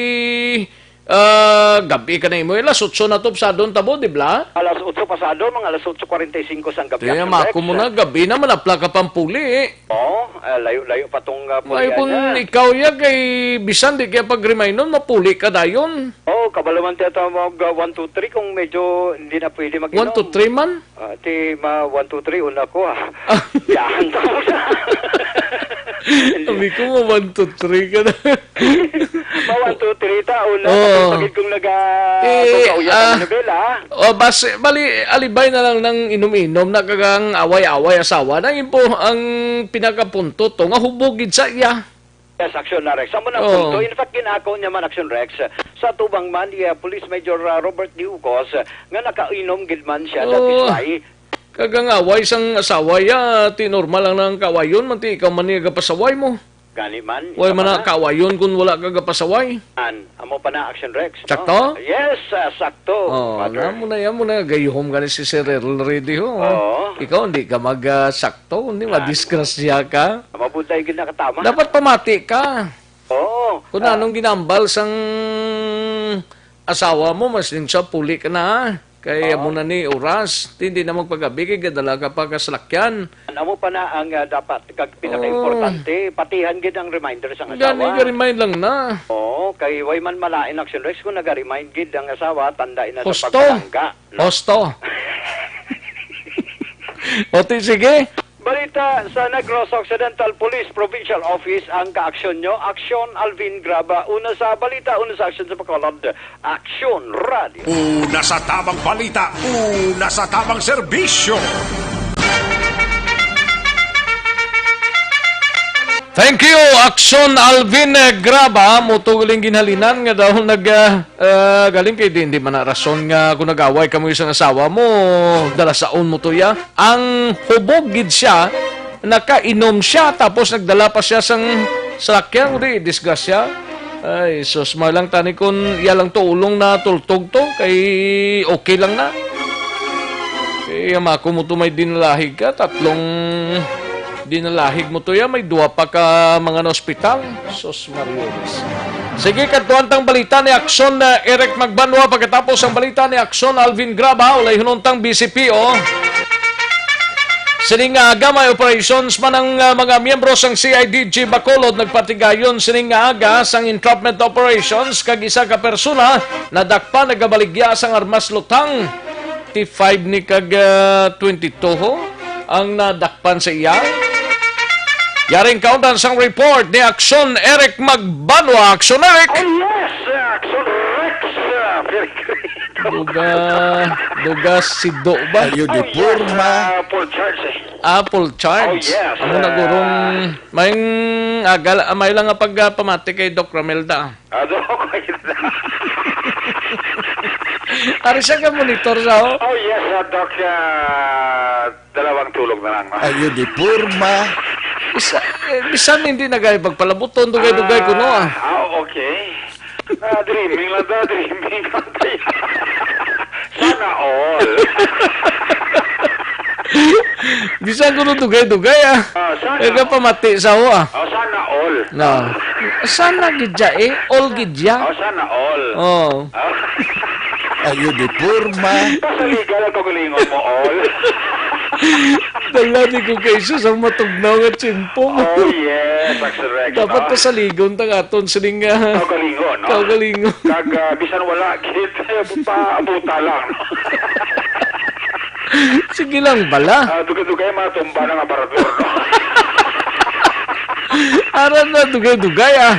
gabi ka na mo. Alas 8 na to sa doon tabo, di ba? Alas 8 pasado, mga alas 8:45 sang gabi. Kaya mako mo na, gabi na malapla ka pang puli. Oo, layo-layo pa tong May pulian kung niya. ikaw ya kay bisan di kaya pag-remind nun, mapuli ka dayon. Oo, kabalaman tayo mag 1, 2, 3 kung medyo hindi na pwede 1 mag-inom. to 3 man? Ti 1, 2, 3, una ko Yahan to sa. Sabi ko mo 1 to 3 ka na. 1, 2, 3 ta, una. Oo. Pagid kong Eh, nobela. bali, alibay na lang ng inom-inom na kagang away-away asawa. Nang po ang pinakapunto to, nga hubogid sa iya. Yes, Action Rex. Amo na Oo. punto. In fact, ginako niya man Action Rex. Sa tubang man, Police Major Robert Diucos, nga nakainom gid man siya sa Oo. Tisay. Kagang away sang asawa ya, tinormal lang ng kawayon, manti ikaw man niya pasaway mo. Gani man. Way man na kawayon kung wala ka pasaway. Amo pa na Action Rex. no? Sakto? Yes, sakto. Oh, Mother. mo na gayhom ka ni si Sir Ready ho. Oo. Ikaw hindi ka mag-sakto, hindi madisgrasya ka. Mabuday gid nakatama. Dapat pamati ka. Oo. Kung anong ginambal sang asawa mo, mas din siya puli ka na. Kaya mo na ni oras, hindi na magpagabi, kaya gadala ka pa kaslakyan. Amo pa na ang dapat kag pinaka-importante, patihan gid ang reminder sa asawa. Gani ka-remind lang na. Oo, kay way man malain Action Rex kung nag-remind gid ang asawa, tandaan na sa Hosto. pagpalangga. Hosto. Oti, sige. Balita sa Negros Occidental Police Provincial Office ang kaaksyon nyo. Aksyon Alvin Graba. Una sa balita, una sa aksyon sa Bacolod. Aksyon Radio. Una sa tamang balita, una sa tamang serbisyo. Thank you, Action Alvin Graba. Mutuguling ginhalinan nga daw galing kay hindi man na rason nga kung nag-away ka mo isang asawa mo, dala saon mo to ya. Ang hubog gid siya, nakainom siya, tapos nagdala pa siya sang sakyan, uri, disgrasya. Ay, sus, lang tani kun iyalang tulong na tultog to, kay okay lang na. Kaya mako mo to may dinalahig ka, tatlong dinalahig mo to ya, may duwa pa ka mga na ospital. Sos Mariones. Sige, katuan tang balita ni Aksyon Eric Magbanwa. Pagkatapos ang balita ni Aksyon Alvin Graba, ulay hununtang BCPO. Sining aga may operations man ang mga miyembro sang CIDG Bacolod nagpatigayon sining aga sang entrapment operations kag isa ka persona nadakpan nagabaligya sang armas lutang. T5 ni kag 22 ho ang nadakpan sa iya. Yaring kauntan sang report ni Aksyon Eric Magbanwa. Aksyon Eric! Oh yes, Action Rex. Very great. Duga si Do ba? Oh yes, full charge Apple charge. Oh yes. Amo na gurong may lang nga pagpamati kay Doc Ramelda. Ari siya ka monitor sa ho? Oh yes, Doc. Dalawang tulog na lang. Ayo di purma. Bisan hindi na gaya pagpalabuton, dugay-dugay ko no ah. Okay. Dreaming lang da, dreaming lang tayo. Sana all. Bisan ko no dugay-dugay ah. Ega pamati sa ho ah. Sana all. No. Sana gidya eh, all gidya. Sana all. Oh. Ayo di purma. Pasaliga lang kagalingon mo all. Dala ni ko kay Jesus ang matugnaw at simpong. Oh yes, Action Rex. Dapat pa sa ligon tang aton sining Kaugalingon, no? Kaugalingon. Kag bisan wala kit pa lang. Sige lang bala. Dugay-dugay matumba ng aparador, no? Aran na dugay-dugay ah.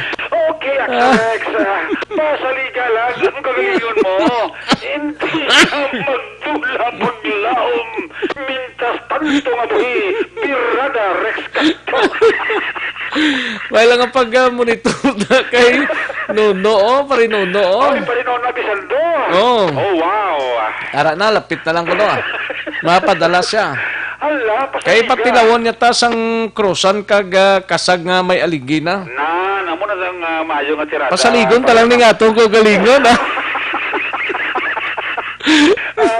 Okay, Action Rex. Pasaliga lang ang kagalingon mo. Hindi ka magdula paglaom. Mintas tanto nga buhi. Birada Rex Castro. May lang ang pag-monitor na kay Nuno oh, parinuno oh. Parinuno na bisaldo. Oh. Oh, wow. Ara na, lapit na lang ko no ah. Mapadala siya. Hala, pasaliga. Kay patilawon niya ta sang krusan kag kasag nga may aligina. Namo na sang maayo nga tirada. Pasaligon talang ni nga itong kagalingon ah.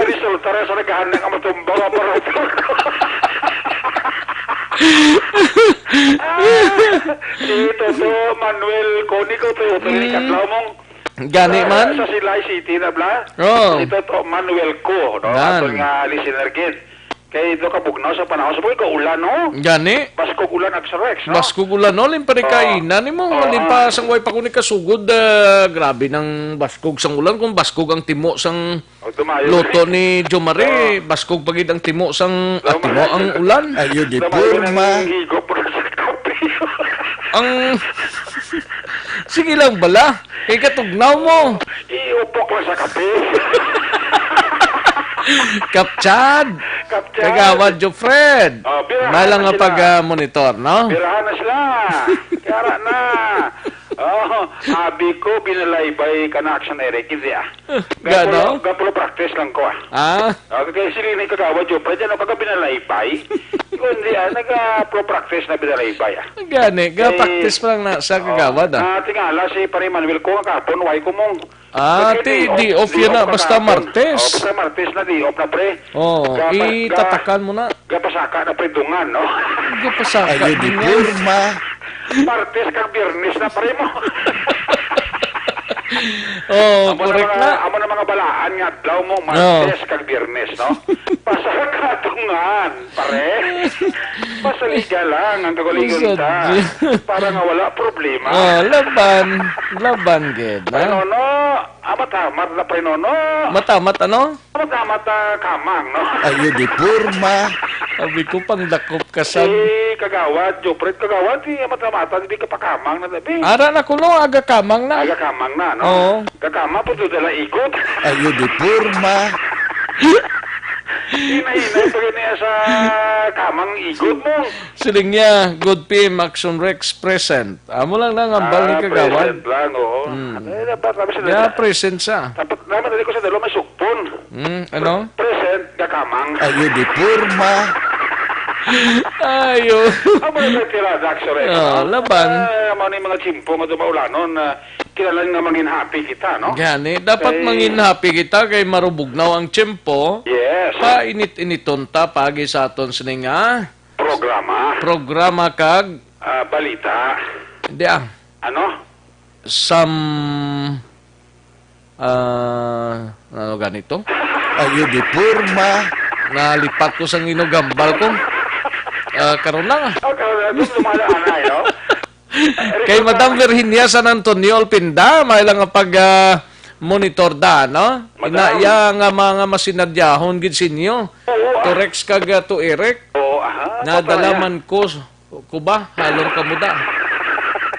Resulta rin sa nagahan ng amatumbaw aparator ko. Si Toto Manuel Conico to yung katlaw mong Gani man? Sa Silay City na bla. Oh. Ito to Manuel Co, no? Gan. Ato nga listener gid. Kay ito kabugnaw sa panahon sa buhay, kaulan, no? Gani? Baskog ulan ag sa Rex, no? Baskog ulan, no? Limpari kainan mo. Limpa sang way pa ko ni kasugod. Grabe ng baskog sang ulan. Kung baskog ang timo sang luto ni Jomare, baskog pagid ang timo sang timo ang ulan. Ayun, di purma. Ang... Sige lang bala. Kay katugnaw mo. Iupok lang sa kape. Kapchad. Kagawad Jo Fred. Malang nga pag-monitor, no? Birahan na sila. Kaya na. Sabi ko, binalaybay ka na action Eric. Hindi Gano? Gapulo practice lang ko Okay, sila ni kagawad Jo Fred. Ano kaga binalaybay? Kundi nag-pro practice na binalaybay Gani, practice pa lang na sa kagawad tingala si Pare Manuel ko nga kapon, why ko mong di off yan na, basta Martes. Basta Martes na, di off na pre. Itatakan mo na. Gapasaka na pre dungan, no? Gapasaka. Ayun, di purma. Martes kang Biyernes na pre mo. Correct na. Amo na mga balaan nga, daw mo, Martes kang Biyernes, no? Pasaka dungan, pare. Pasaliga lang, ang kaguligon ta. Para nga wala problema. Laban, ged. Nono, matamat na pre nono. Matamat ano? Matamat kamang, no? Ayun, di purma. Sabi ko pang dakop ka sa... Kagawad, Jopred, kagawad, matamatan, hindi ka pa kamang na tabi. Ara na ko, no? Aga kamang na. Aga kamang na, no? Oo. Kakamang po dala ikot. Ayun, di purma. Hinahinay pa niya sa kamang ikot mo. Siling niya, good PM, Action Rex, present. Amo lang nang ambal ni kagawad. Present lang, oo. Present siya. Dapat naman ko sa dalo may sukpon. Ano? Present, kakamang. Ayun, di purma. Ayo. Amo na tirada, Action Rex. Laban. Amo ni mga chimpo nga dumaulanon, kilala nga mangin happy kita, no? Gani, dapat mangin happy kita kay marubugnaw ang tiyempo. Yes. Painit-initon ta pagi sa aton sining programa kag balita. Hindi Ano? Ano ganito? Ayun, di purma. Nalipat ko sa inugambal ko. Karon lang. Lumalaan na, no? Kay Madam Virginia San Antonio Alpinda, may lang nga pag-monitor da, no? Inaya nga mga masinadyahon gid sinyo. Torex kag to Eric. Nadalaman ko ba? Halong kamuda.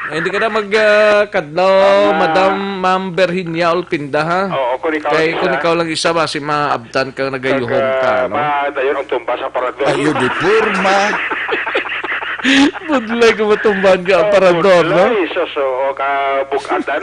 Hindi ka na magkadlaw, Ma'am Virginia Alpinda, ha? Oo, kung ikaw lang isa ba, si maabdan kang nagayuhom ka, no? Dayon ang tumba sa parador. Ayun, di purma. Budlay ko matumbahan ka, parador, no? Budlay, so, kabukatan.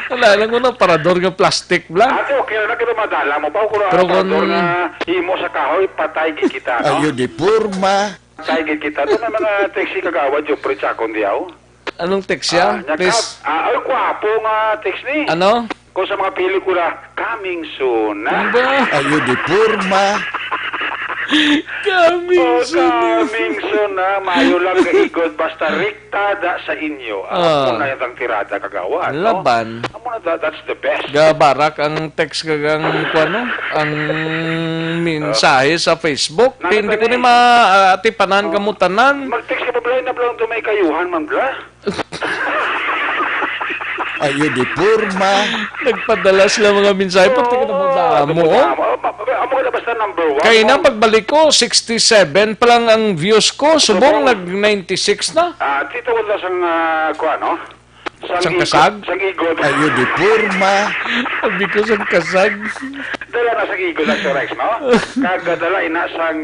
Wala lang ko na, parador nga plastic lang. Ate, okay na kita madala mo pa. Pero parador nga himo sa kahoy, patay kita, no? Ayun, di purma. Patay kita. Ito na mga taxi kagawad yung pritsakon diyaw. Anong text siya? Please. Ay, kwapo nga text ni. Ano? Kung sa mga pelikula, coming soon. Ayun, di purma. Coming soon na. Mayo lang kaigod. Basta riktada sa inyo. Amo na yung tirada kagawan. Laban. Amo na that's the best. Gabarak ang text kagang ang mensahe sa Facebook. Hindi ko ni maatipanan kamutanan. Mag-text ka pa bala na bala may kayuhan man bala. Ayun, di purma. Nagpadala sila mga mensahe. Pati ka naman sa amo. Amo ka na basta number 1. Kaya na pagbalik ko, 67 pa lang ang views ko. Subong nag-96 na. Tito ko lang sa no? Sang kasag? Sang igod. Ayun, di purma. Sabi ko sang kasag. Dala na sang igod lang sa Rex, no? Kagadala ina sang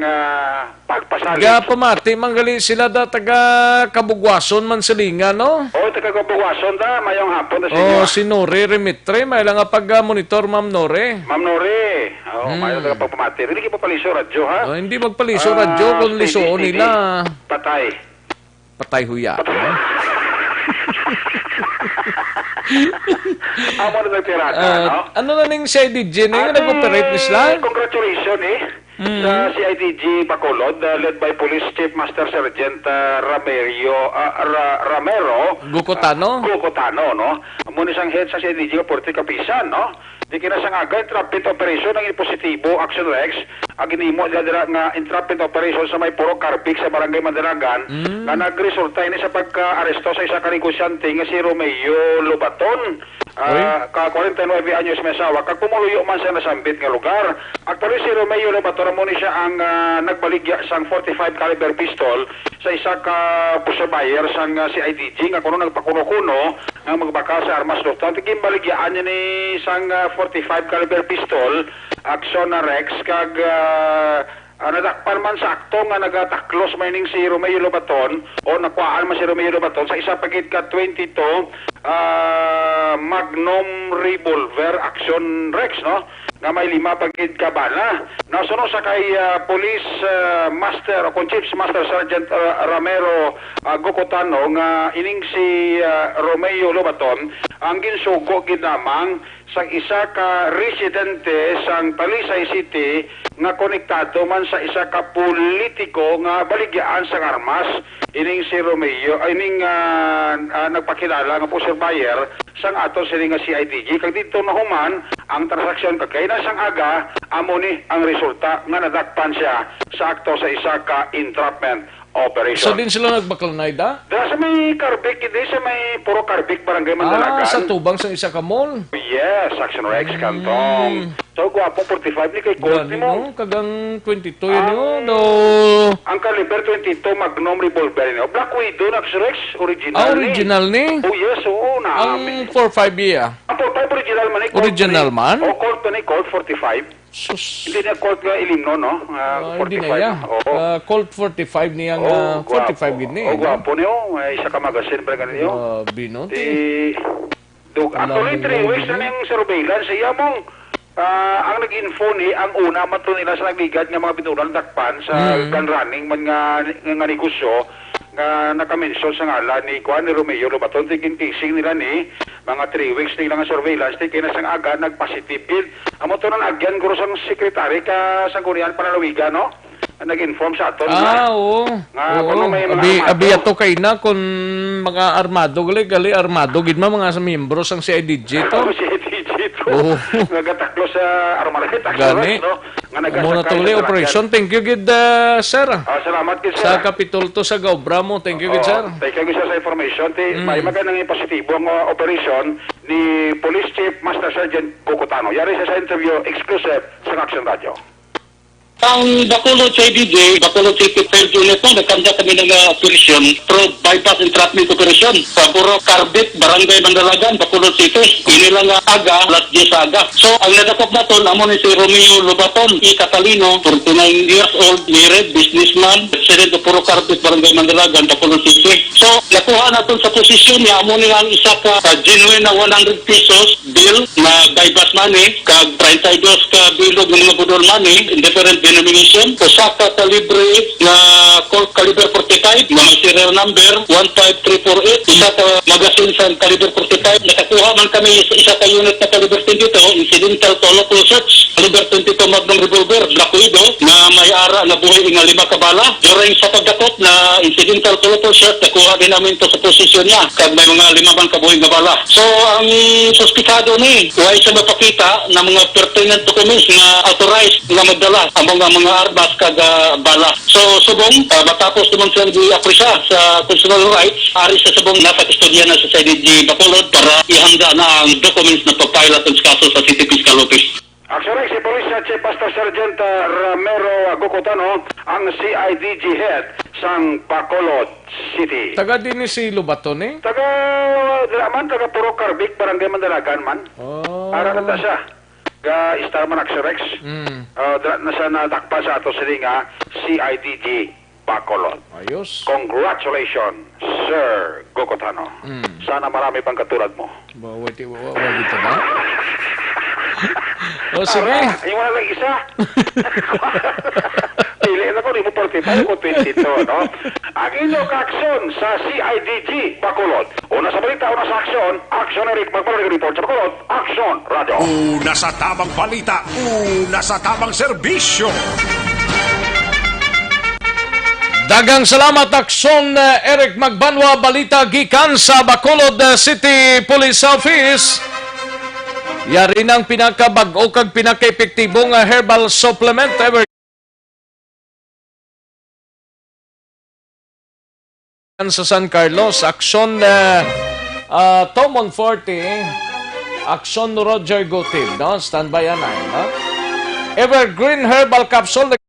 pagpasalit. Pamati, manggali sila da taga Kabugwason man silinga, no? Taga Kabugwason da, mayong hapon da sinyo. Si Nore Remitre, may lang nga pag-monitor, Ma'am Nore. Ma'am Nore, mayo taga pagpamati. Hindi ka papaliso radyo, ha? Hindi magpaliso radyo, kung lisoon nila. Patay. Patay huya. Amo na nagtirata, no? Ano na ning CIDG na yung nag-operate ni Sla? Congratulations, sa CIDG Bacolod, led by Police Chief Master Sergeant Ramero Gukotano, no? Muna isang head sa CIDG ka 40 kapisan, no? Di kinasang agad entrapment operation ang positibo Action Rex ang ginimo dira nga entrapment operation sa may Puro Carbig sa Barangay Mandalagan nga nagresulta ini sa pagka-aresto sa isa ka negosyante nga si Romeo Lobaton. Ka 49 anyos may asawa kag pumuluyo man sa nasambit nga lugar. Actually si Romeo Lobaton mo ni siya ang nagbaligya sang 45 caliber pistol sa isa ka pusabayer sang CIDG nga kuno nagpakuno-kuno nga magbaka sa armas luftan tigim baligyaan niya ni sang 45 caliber pistol Action Rex kag nadakpan man sakto nga nagataklos mining si Romeo Lobaton o nakuhaan man si Romeo Lobaton sa isa pagit ka 22 Magnum Revolver Action Rex, no? Nga may 5 pagit ka bala. Nasunod sa kay Police Master o Chief Master Sergeant Ramiro Gocotano nga ining si Romeo Lobaton ang ginsugo ginamang sang isa ka residente sang Talisay City nga konektado man sa isa ka politiko nga baligyaan sang armas ining si Romeo ining nagpakilala nga pusher buyer sang ato sila nga CIDG kag dito na human ang transaksyon kagay na sang aga amo ni ang resulta nga nadakpan siya sa akto sa isa ka entrapment operation. So din sila nagbaklanay da? Dara sa may Carbig, hindi sa may Puro Carbig Barangay Mandalagan. Sa tubang sa isa ka mall? Yes, Action Rex Cantong. So gwapong 45 ni kay Colt ni mo. Kagang 22 yun yun. Ang caliber 22 Magnum Revolver ni. Black Widow na Action Rex, original ni. Original ni? Oh yes, oo na. Ang 4.5 iya? Ang 4.5 original man ni. Original man? O Colt ni, Colt 45. Sus. Hindi na Colt nga ilimno, no? 45. Hindi na ya. Colt 45 niya nga 45 gini. O, gwapo niyo. Isa ka magasin pa ganito. Bino. Actually, 3 weeks na niyang surveillance. Siya mong ang nag-info ni, ang una matro nila sa nagligad nga mga binunan dakpan sa gun running man nga negosyo nga nakamensyon sa ngalan ni Juan ni Romeo Lobaton. Tiging casing nila ni mga 3 weeks nila nga surveillance di kaya sang aga nag-positive bill. Amo to nang agyan guro sang sekretary ka sa Gurian Panalawiga, no? Nag-inform sa aton oo. Abi ato kay na kung mga armado gali armado gid mga sa miyembro sang CIDG to. Nagataklo sa Armalite Gani. no? Muna tuloy operation. Thank you gid sir. Salamat gid sir. Sa Kapitol to sa Gaobra mo. Thank you gid sir. Thank you sa information. May magandang positibo ang operation ni Police Chief Master Sergeant Gocotano. Yari sa interview exclusive sa Action Radio. Ang Bacolod CIDG, Bacolod City Field Unit po, nagkanda kami ng operation through bypass entrapment operation sa Puro Carbig, Barangay Mandalagan, Bacolod City. Inilang aga, last day sa aga. So, ang nadakop na to, namon ni si Romeo Lobaton, Catalino, 49 years old, married, businessman, resident of Puro Carbig, Barangay Mandalagan, Bacolod City. So, nakuha na to sa posisyon niya, amo nila ang isa ka genuine na 100 pesos bill na bypass money, kag 32 ka bilog ng mga budol money, indifferent denomination, Osaka calibre na Colt caliber 45, mga serial number 15348, isa ka magazine sa caliber 45, nakakuha man kami isa ka unit na caliber 22, incidental to local search, caliber 22 Magnum Revolver, Black Widow, na may ara na buhay nga 5 kabala. During sa pagdakot na incidental to local search, nakuha din namin to sa posisyon niya, kag may mga 5 kabuhay nga bala. So, ang suspikado ni, why siya mapakita na mga pertinent documents na authorized na magdala ang mga armas kag bala. So subong matapos naman silang di-aprisa sa constitutional rights, ari sa subong nasa kustodiya na sa CIDG Bacolod para ihanda na ang documents na pagpile at kaso sa City Fiscal Office. Actually, si Police Chief Master Sergeant Ramiro Gocotano ang CIDG head sang Bacolod City. Taga din ni si Lobaton eh? Taga Puro Carbig, Barangay Mandalagan man. Ara na siya. Ga Starman Action Rex. Nasa natakpa sa ato sila nga CIDG Bacolod. Ayos. Congratulations, Sir Gocotano. Sana marami pang katulad mo. Wait dito ba? O sige. Yung wala lang isa. Pili na ko, di mo 45 o 22, no? Ang inyong aksyon sa CIDG Bacolod. Una sa balita, una sa aksyon, Action Eric magpapag-report sa Bacolod, Action Radio. Una sa tamang balita, una sa tamang serbisyo. Dagang salamat aksyon Eric Magbanwa, balita gikan sa Bacolod City Police Office. Yari ng pinakabag-o kag pinaka-epektibong herbal supplement ever sa San Carlos. Aksyon Tomon 40, aksyon Roger Gutib, no? Standby yan ay, no? Evergreen Herbal Capsule.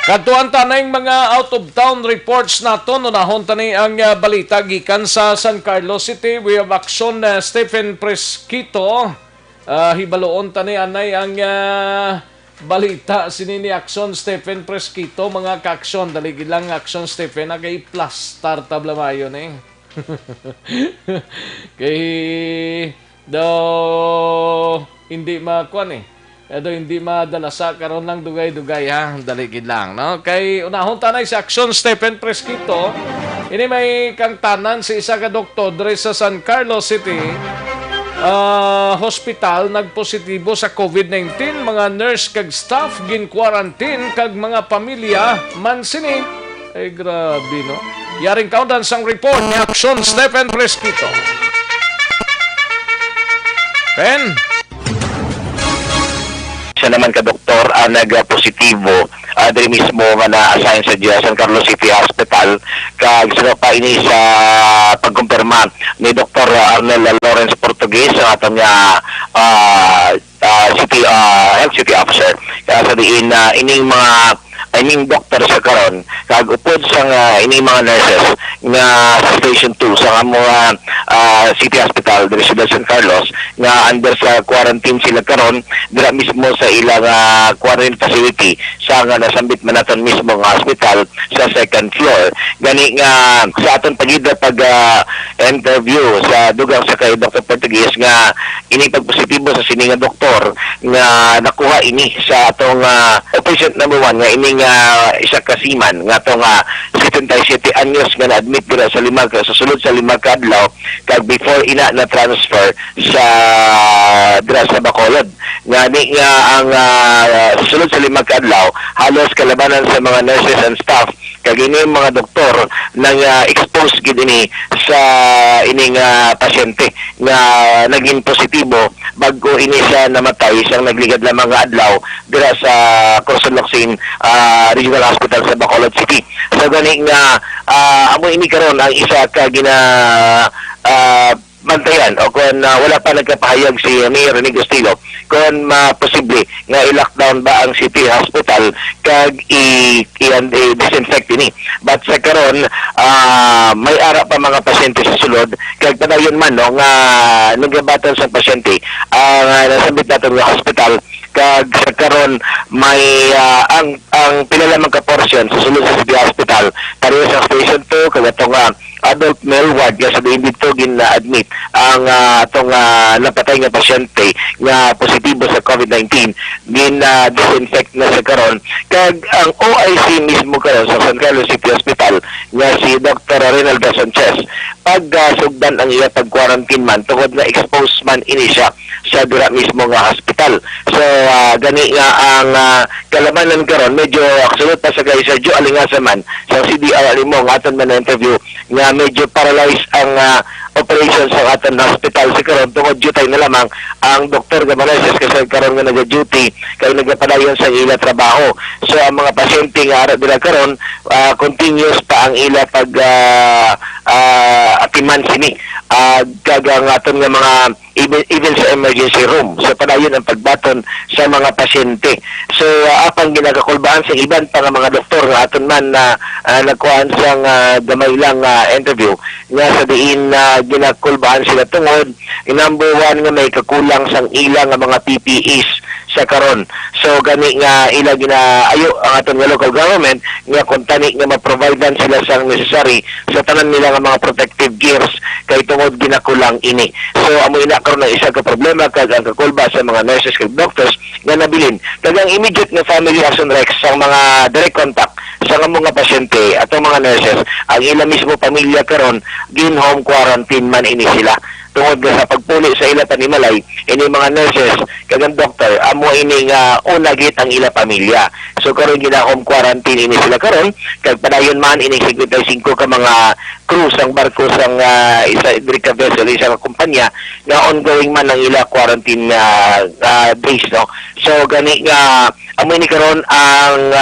Katuan tanay mga out-of-town reports nato nunahon tani ang balita gikan sa San Carlos City. We have action Stephen Presquito. Hibaloon tani anay ang balita sinini action Stephen Presquito. Mga ka-action, daligid lang action Stephen, agay plastar tabla mayon eh. Kay daw hindi makuan eh. Edo hindi madalasa karon lang dugay-dugay ha, daligid lang, no? Kay unahon tanay si action Stephen Presquito. Ini may kang tanan si isa ka doktor diri sa San Carlos City hospital nagpositibo sa COVID-19. Mga nurse kag staff gin-quarantine kag mga pamilya man sini. Ay grabe, no? Yaring kaundan sang report ni action Stephen Presquito. Pen siya naman ka doktor nag-positibo diri mismo nga na-assign sa San Carlos City Hospital kag sino pa ini sa pagkumpirma ni Dr. Arnel Lawrence Portugues ang atong health city officer kaya sa diin ining mga ining doktor sa karon kag upod sa ining mga nurses nga sa Station 2 sa mga City Hospital diri sa San Carlos nga under sa quarantine sila karon dira mismo sa ilang quarantine facility sa nga nasambit man naton mismo nga hospital sa second floor. Gani nga sa aton pagida pag interview sa dugang sa kay Dr. Portugues nga ini pagpositibo sa sini nga doktor nga nakuha ini sa atong patient number 1 nga ini nga isa ka seaman nga atong 77 anyos nga na-admit dira sa sa sulod sa 5 ka adlaw kag before ina na transfer sa dira sa Bacolod. Ngani nga ang sulod sa 5 ka adlaw halos kalabanan sa mga nurses and staff kag ini mga doktor nang expose gid ini sa ining pasyente nga naging positibo bago ini siya namatay siyang nagligad lamang nga adlaw dira sa Corzon-Locsin Regional Hospital sa Bacolod City. So gani nga amo ini karon ang isa ka bantayan o kung wala pa nagkapahayag si Mayor Rene Gustilo kung posible nga i-lockdown ba ang City Hospital kag i-disinfect ini. But sa karon may ara pa mga pasyente sa sulod kag padayon man no nga nagabatan sa pasyente nasabit natin nga hospital kag sa karon may ang pinalamang ka portion sa sulod sa City Hospital pareho sa Station 2 kag atong adult male ward sa diin dito gin-admit ang atong napatay nga pasyente nga positibo sa COVID-19 disinfect na sa karon kag ang OIC mismo karon sa San Carlos City Hospital nga si Dr. Rinaldo Sanchez sugdan ang iya pag-quarantine man tungod na exposed man ini siya sa dira mismo nga hospital. So gani nga ang kalamanan karon medyo aksulot pa sa kay Sergio Alingasa man sa CDR Alimong aton man na interview nga medyo paralyzed ang operations sa aton hospital si karon tungod duty na lamang ang doktor Gamaleses kasi karon nga naga-duty kay nagapadayon sa ila trabaho. So ang mga pasyente nga ara dira karon continuous pa ang ila pag atiman sini kagang aton nga mga even sa emergency room. So padayon ang pagbaton sa mga pasyente. So apang ginagakulbaan sa iban pa nga mga doktor nga aton man na nagkuhan sang gamay lang interview nga sa diin ginakulbaan sila tungod number one nga may kakulang sang ilang nga mga PPEs sa karon. So gani nga ila ginaayo ang aton nga local government nga kung tani nga ma-providean sila sang necessary sa tanan nila nga mga protective gears kay tungod ginakulang ini. So amo ina karon ang isa ka problema kag ang kakulba sa mga nurses kag doctors nga nabilin kag ang immediate nga family action rex sa mga direct contact sa mga pasyente at ang mga nurses ang ila mismo pamilya karon gin home quarantine man ini sila tungod sa pagpuli sa ila panimalay ini mga nurses kag ang doctor amo ini nga una git ang ila pamilya. So karon gina home quarantine ini sila karon kag padayon man ini 55 ka mga crew sang barko sang isa Idrica vessel isang kumpanya nga ongoing man ang ila quarantine days no. So gani nga amo ini karon ang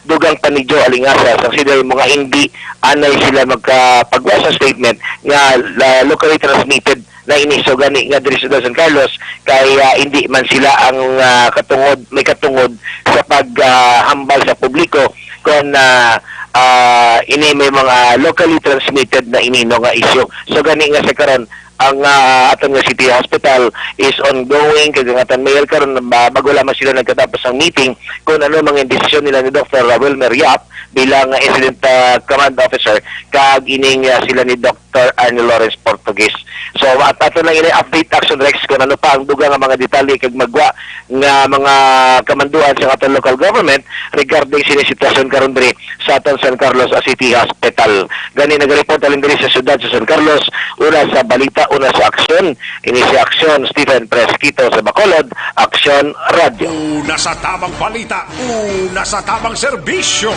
dugang panidyo alingasa sa sila mga hindi anay sila magpagwa sa statement nga locally transmitted na ini. So gani nga diri sa San Carlos kay hindi man sila ang may katungod sa paghambal sa publiko kung ini may mga locally transmitted na inino nga issue. So gani nga sa karon ang aton nga City Hospital is ongoing kag ang aton mayor karon bago lamang sila nagkatapos ang meeting kung ano mga desisyon nila ni Dr. Wilmer Yap bilang incident command officer kag ining sila ni Dr. Arnie Lawrence Portuguese. So ato lang ini update action rex kung ano pa ang dugang nga mga detalye kag magwa nga mga kamanduan sa aton local government regarding sini sitwasyon karon diri sa aton San Carlos City Hospital. Gani nagreport alin diri sa syudad sa San Carlos una sa balita una sa aksyon. Ini si Aksyon Stephen Presquito sa Bacolod, Aksyon Radio. Una sa tamang balita, una sa tamang serbisyo.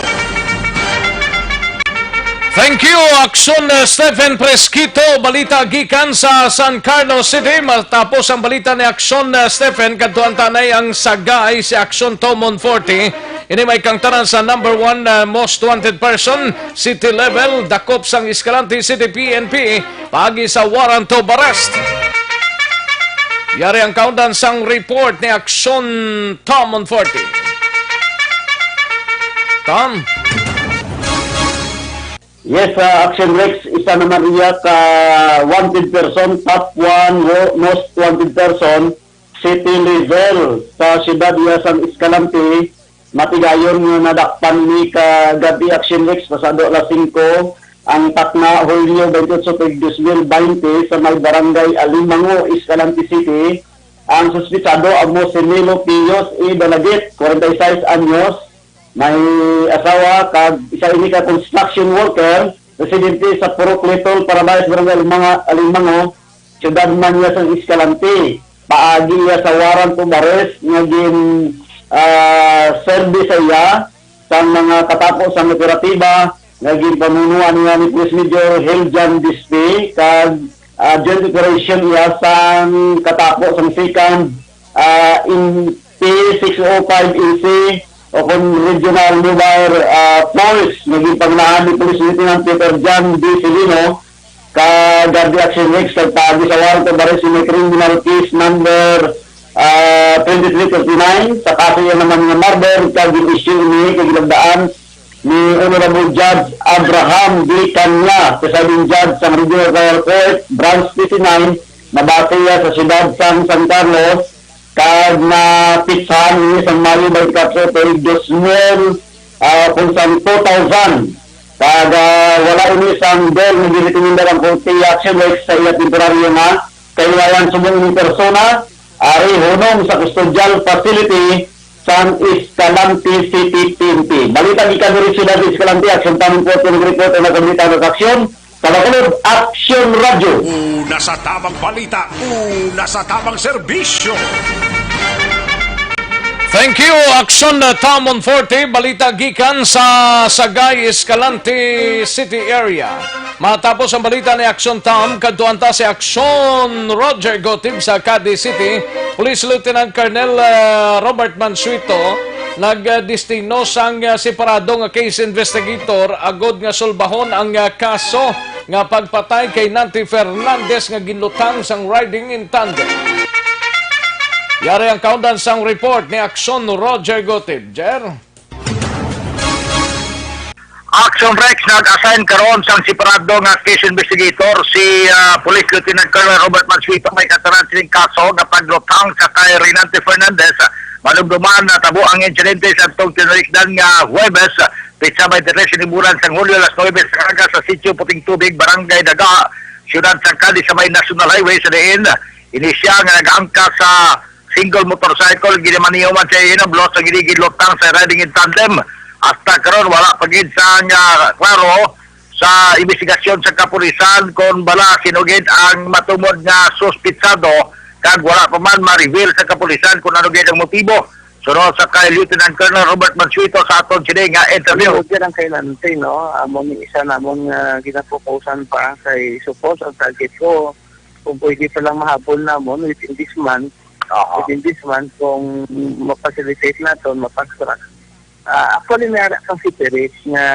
Thank you, Aksyon Stephen Presquito. Balita gikan sa San Carlos City. Matapos ang balita ni Aksyon Stephen, kadtuan tanay ang sagay si Aksyon Tomon 40. Ini may kangtaran sa number 1 most wanted person, city level, dakop sang Escalante City PNP, pagi sa warrant of arrest. Yari ang countdown sang report ni Aksyon Tomon 40. Tom? Yes, Action Rex, isa naman riyak wanted person, top 1 most wanted person, city level sa siyudad San Escalante. Matigayon nga nadakpan ni kagabi Action Rex pasado alas 5 ang takna Hulyo 28, 2020 sa may barangay Alimango, Escalante City. Ang suspitsado amo si Milo Pios E. Dalagit, 46 anyos, may asawa kag isa ini ka construction worker, residente sa Purok Little, Paradise, barangay Alimango, siyudad man niya sa Escalante. Paagi niya sa warrant of arrest nga service iya sa mga katapos sa operatiba naging pamunuan niya ni Police Major Heljan Dispe kag joint operation iya sa katapos sa second in P605EC Open Regional Mobile Force. Naging pagnahan ni Police Lieutenant Peter John D. Silino kag Guardia Action Rex kag paagi sa warrant of arrest ni criminal case number 2339 sa kaso yan naman ng murder kag issue ni kagilagdaan ni Honorable Judge Abraham D. Kanya, presiding judge sa Regional Trial Court Branch 59 na base sa siyudad San Carlos kag na pitsahan ni sa Mayo by Capture per 2,000 Kag wala ini sang bill nga ginitinda ang Korte Action Rex sa iya temporaryo nga kailangan sumong persona ari hunong sa custodial facility sang Escalante City PNP. Balita gikan diri Ciudad Escalante Action tamang po ng report na kamita ng aksyon sa Bacolod Action Radio. Una sa tamang balita, una sa tamang serbisyo. Thank you, Action Tamon Forte, balita gikan sa Sagay, Escalante City area. Matapos ang balita ni Action Tam, kadtuanta si Action Roger Gotib sa Cadiz City, Police Lieutenant Colonel Robert Mansuito, nagdestino sang separado nga case investigator agod nga sulbahon ang kaso nga pagpatay kay Nancy Fernandez nga ginlutang sang riding in tandem. Yari ang kaundan sang report ni Action Roger Gotib. Jer? Action Rex nag-assign karon sang separado nga case investigator si Police Lieutenant Colonel Robert Mansuito may kataran sining kaso nga paglutang sa kay Renante Fernandez. Manugduman na tabo ang insidente sa tong tinarikdan nga Huwebes, pitsa 23 sinimulan sang Hulyo alas 9 sa kaga sa sitio Puting Tubig, Barangay Daga, Siyudad San Cadiz sa may National Highway sa diin. Inisya nga nag-angka sa single motorcycle ginamaniyoman sa inablos sa ginigilotang sa riding in tandem. Hasta karon wala pagid sa klaro sa investigasyon sa kapulisan kung bala sinugid ang matumod nga suspitsado kag wala pa man ma-reveal sa kapulisan kung ano gid ang motibo. Sunod sa kay Lieutenant Colonel Robert Mansuito sa aton sini nga interview. Diyan ang kailanante, no? Among isa namong ginapokusan pa kay suppose ang target ko kung pwede pa lang mahabol namon within this month. Within this month, kung mapacilitate natin, mapag-track. Actually, may ara kang sipiris nga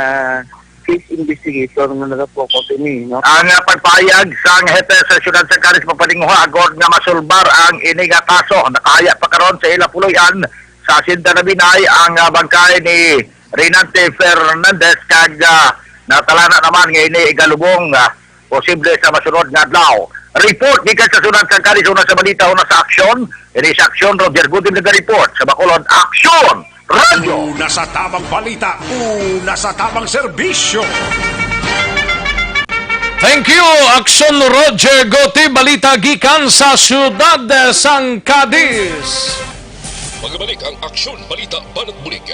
case investigator nga nag-focus ini, no? Ang pagpayag sa hepe sa Siyudad San Cadiz papalinguha agor nga masulbar ang iniga kaso. Nakahaya pa karon sa Ilapuloyan sa Sinta na Binay ang bangkay ni Renante Fernandez kag natalana naman nga ini igalubong posible sa masunod nga adlaw. Report gikan sa Siyudad San Cadiz una sa balita una sa aksyon. Ini sa aksyon Roger Gutib nag-report sa Bacolod Action Radio. Una sa tamang balita, una sa tamang serbisyo. Thank you, Action Roger Gotib, balita gikan sa Siyudad San Cadiz. Magbalik ang aksyon balita Banat Bulig.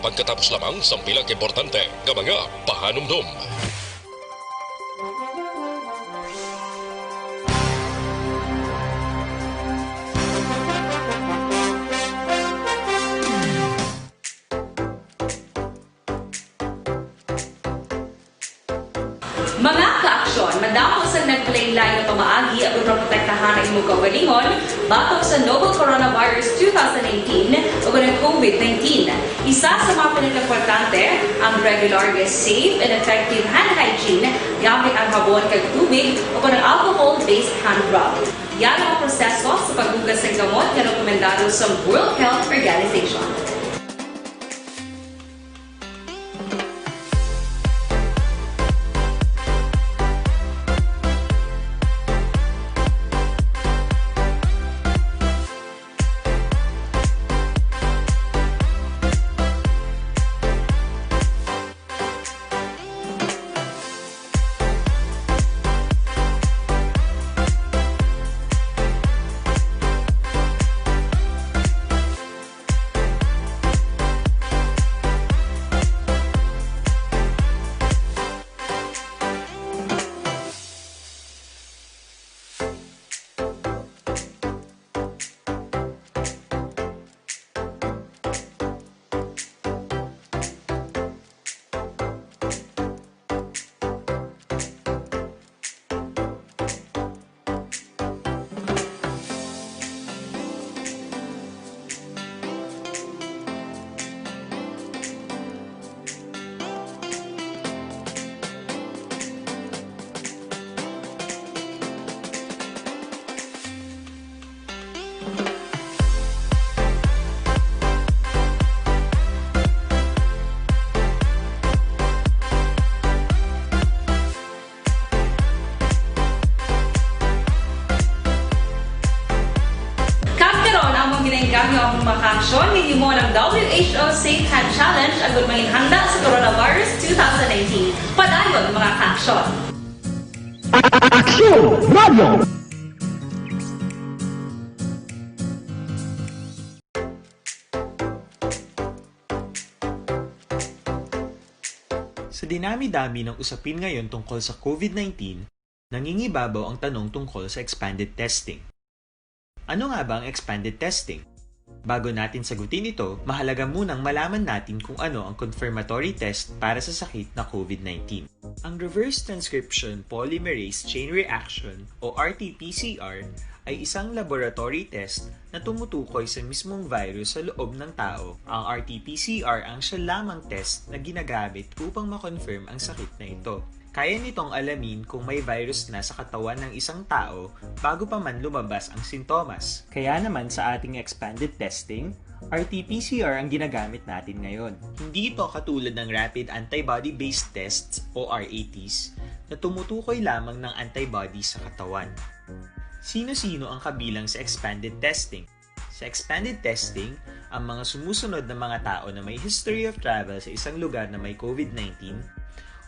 Pagkatapos lamang sa pilang importante ng mga pahanumdum. Mga ka-aksyon, madamo sa naglaylay na pamaagi at protektahan ang imong kaugalingon batok sa novel coronavirus 2018 o ng COVID-19. Isa sa mga pinaka-importante ang regular, safe, and effective hand hygiene gamit ang habon kag tubig o ng alcohol-based hand rub. Yan ang proseso sa paghugas ng gamot na rekomendado sa World Health Organization. ang makaksyon ninyo mo ng WHO Safe Hand Challenge agad may handa sa coronavirus 2019. naton mga ka-aksyon. Aksyon Radio! Sa dinami-dami ng usapin ngayon tungkol sa COVID-19, nangingibabaw ang tanong tungkol sa expanded testing. Ano nga ba ang expanded testing? Bago natin sagutin ito, mahalaga munang malaman natin kung ano ang confirmatory test para sa sakit na COVID-19. Ang reverse transcription polymerase chain reaction o RT-PCR ay isang laboratory test na tumutukoy sa mismong virus sa loob ng tao. Ang RT-PCR ang siya lamang test na ginagamit upang makonfirm ang sakit na ito. Kaya nitong alamin kung may virus na sa katawan ng isang tao bago pa man lumabas ang sintomas. Kaya naman sa ating expanded testing, RT-PCR ang ginagamit natin ngayon. Hindi ito katulad ng Rapid Antibody-Based Tests o RATs na tumutukoy lamang ng antibodies sa katawan. Sino-sino ang kabilang sa expanded testing? Sa expanded testing, ang mga sumusunod na mga tao na may history of travel sa isang lugar na may COVID-19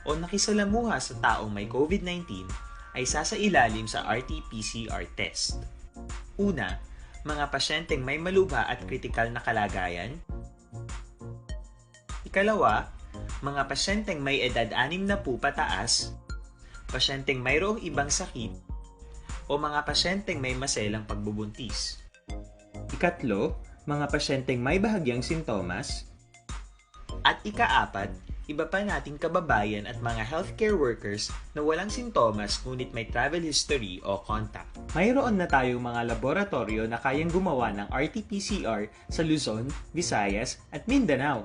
o nakisalamuha sa taong may COVID-19 ay sasailalim sa RT-PCR test. Una, mga pasyenteng may malubha at kritikal na kalagayan. Ikalawa, mga pasyenteng may edad 60 pataas, pasyenteng mayroong ibang sakit, o mga pasyenteng may maselang pagbubuntis. Ikatlo, mga pasyenteng may bahagyang sintomas. At ikaapat, iba pa nating kababayan at mga healthcare workers na walang sintomas ngunit may travel history o contact. Mayroon na tayong mga laboratorio na kayang gumawa ng RT-PCR sa Luzon, Visayas at Mindanao.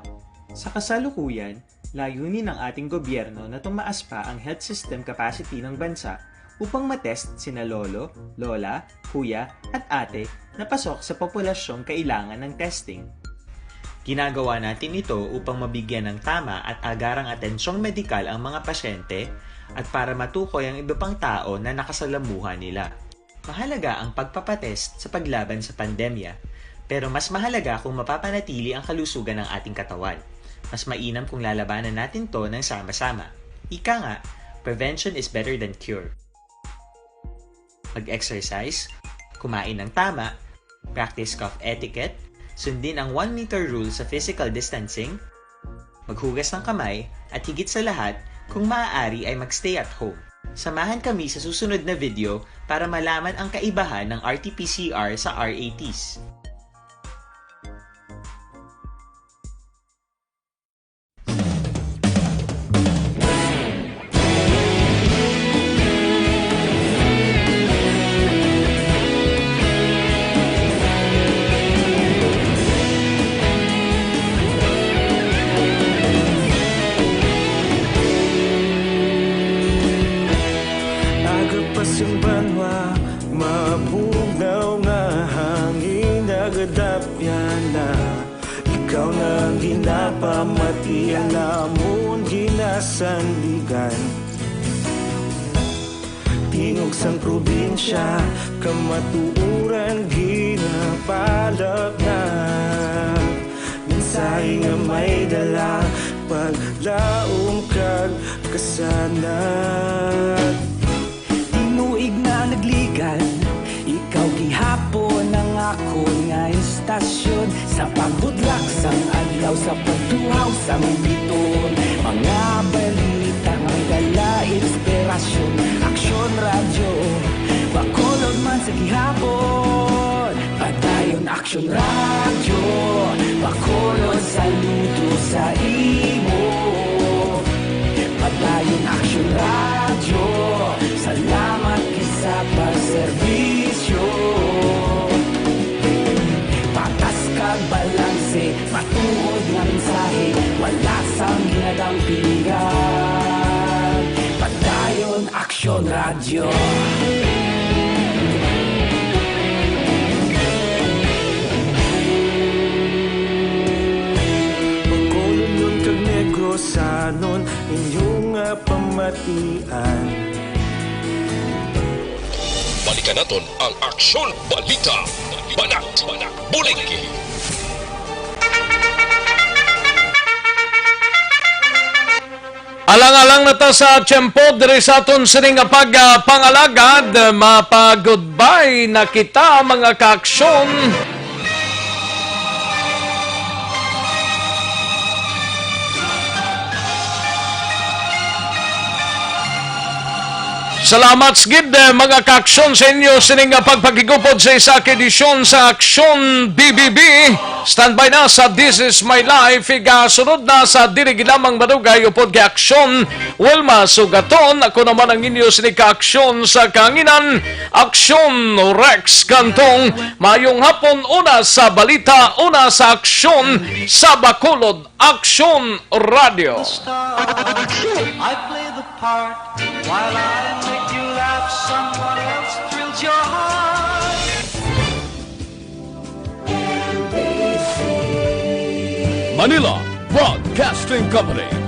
Sa kasalukuyan, layunin ng ating gobyerno na tumaas pa ang health system capacity ng bansa upang matest sina lolo, lola, kuya at ate na pasok sa populasyong kailangan ng testing. Ginagawa natin ito upang mabigyan ng tama at agarang atensyong medikal ang mga pasyente at para matukoy ang iba pang tao na nakasalamuha nila. Mahalaga ang pagpapatest sa paglaban sa pandemya, pero mas mahalaga kung mapapanatili ang kalusugan ng ating katawan. Mas mainam kung lalabanan natin to ng sama-sama. Ika nga, prevention is better than cure. Mag-exercise, kumain ng tama, practice cough etiquette, sundin ang 1 meter rule sa physical distancing, maghugas ng kamay, at higit sa lahat, kung maaari ay magstay at home. Samahan kami sa susunod na video para malaman ang kaibahan ng RT-PCR sa RATs. Yung banwa, mabugnaw nga hangin nagadapyan na ikaw na ginapamatian namon ginasandigan. Tingog sang probinsya, kamatuuran ginapalap na mensahe nga may dala, paglaom kag kasanat. Tinuig na nagligan, ikaw gihapon ang ako nga istasyon sa pagbudlak sang adlaw sa pagtuhaw sang biton. Mga balita nga dala inspirasyon, aksyon radyo, bakolod man sa gihapon. Padayon aksyon radyo, bakolod saludo sa imo. Padayon aksyon radyo, salamat kisa pagserbisyo. Patas kag balanse, matuod nga mensahe, wala sang ginadampingan. Padayon aksyon radyo. Pagkolon kag negosanon, inyong pamatian. Balikan natin ang Aksyon Balita. Banat, bulig. Alang-alang na ta sa tiyempo, diri sa aton sining nga pagpangalagad, mapa-goodbye na kita mga kaaksyon. Salamat gid mga kaaksyon sa inyo sining nga pagpagigupod sa isa ka edisyon sa Aksyon BBB. Standby na sa This Is My Life. Sunod na sa dili lamang madugay upod kay Aksyon Wilma Sugaton. Ako naman ang inyo sining kaaksyon sa kanginan, Aksyon Rex Cantong. Mayong hapon, una sa balita, una sa aksyon sa Bacolod Aksyon Radio. I play the part while I make you laugh. Someone else thrills your heart. Manila Broadcasting Company.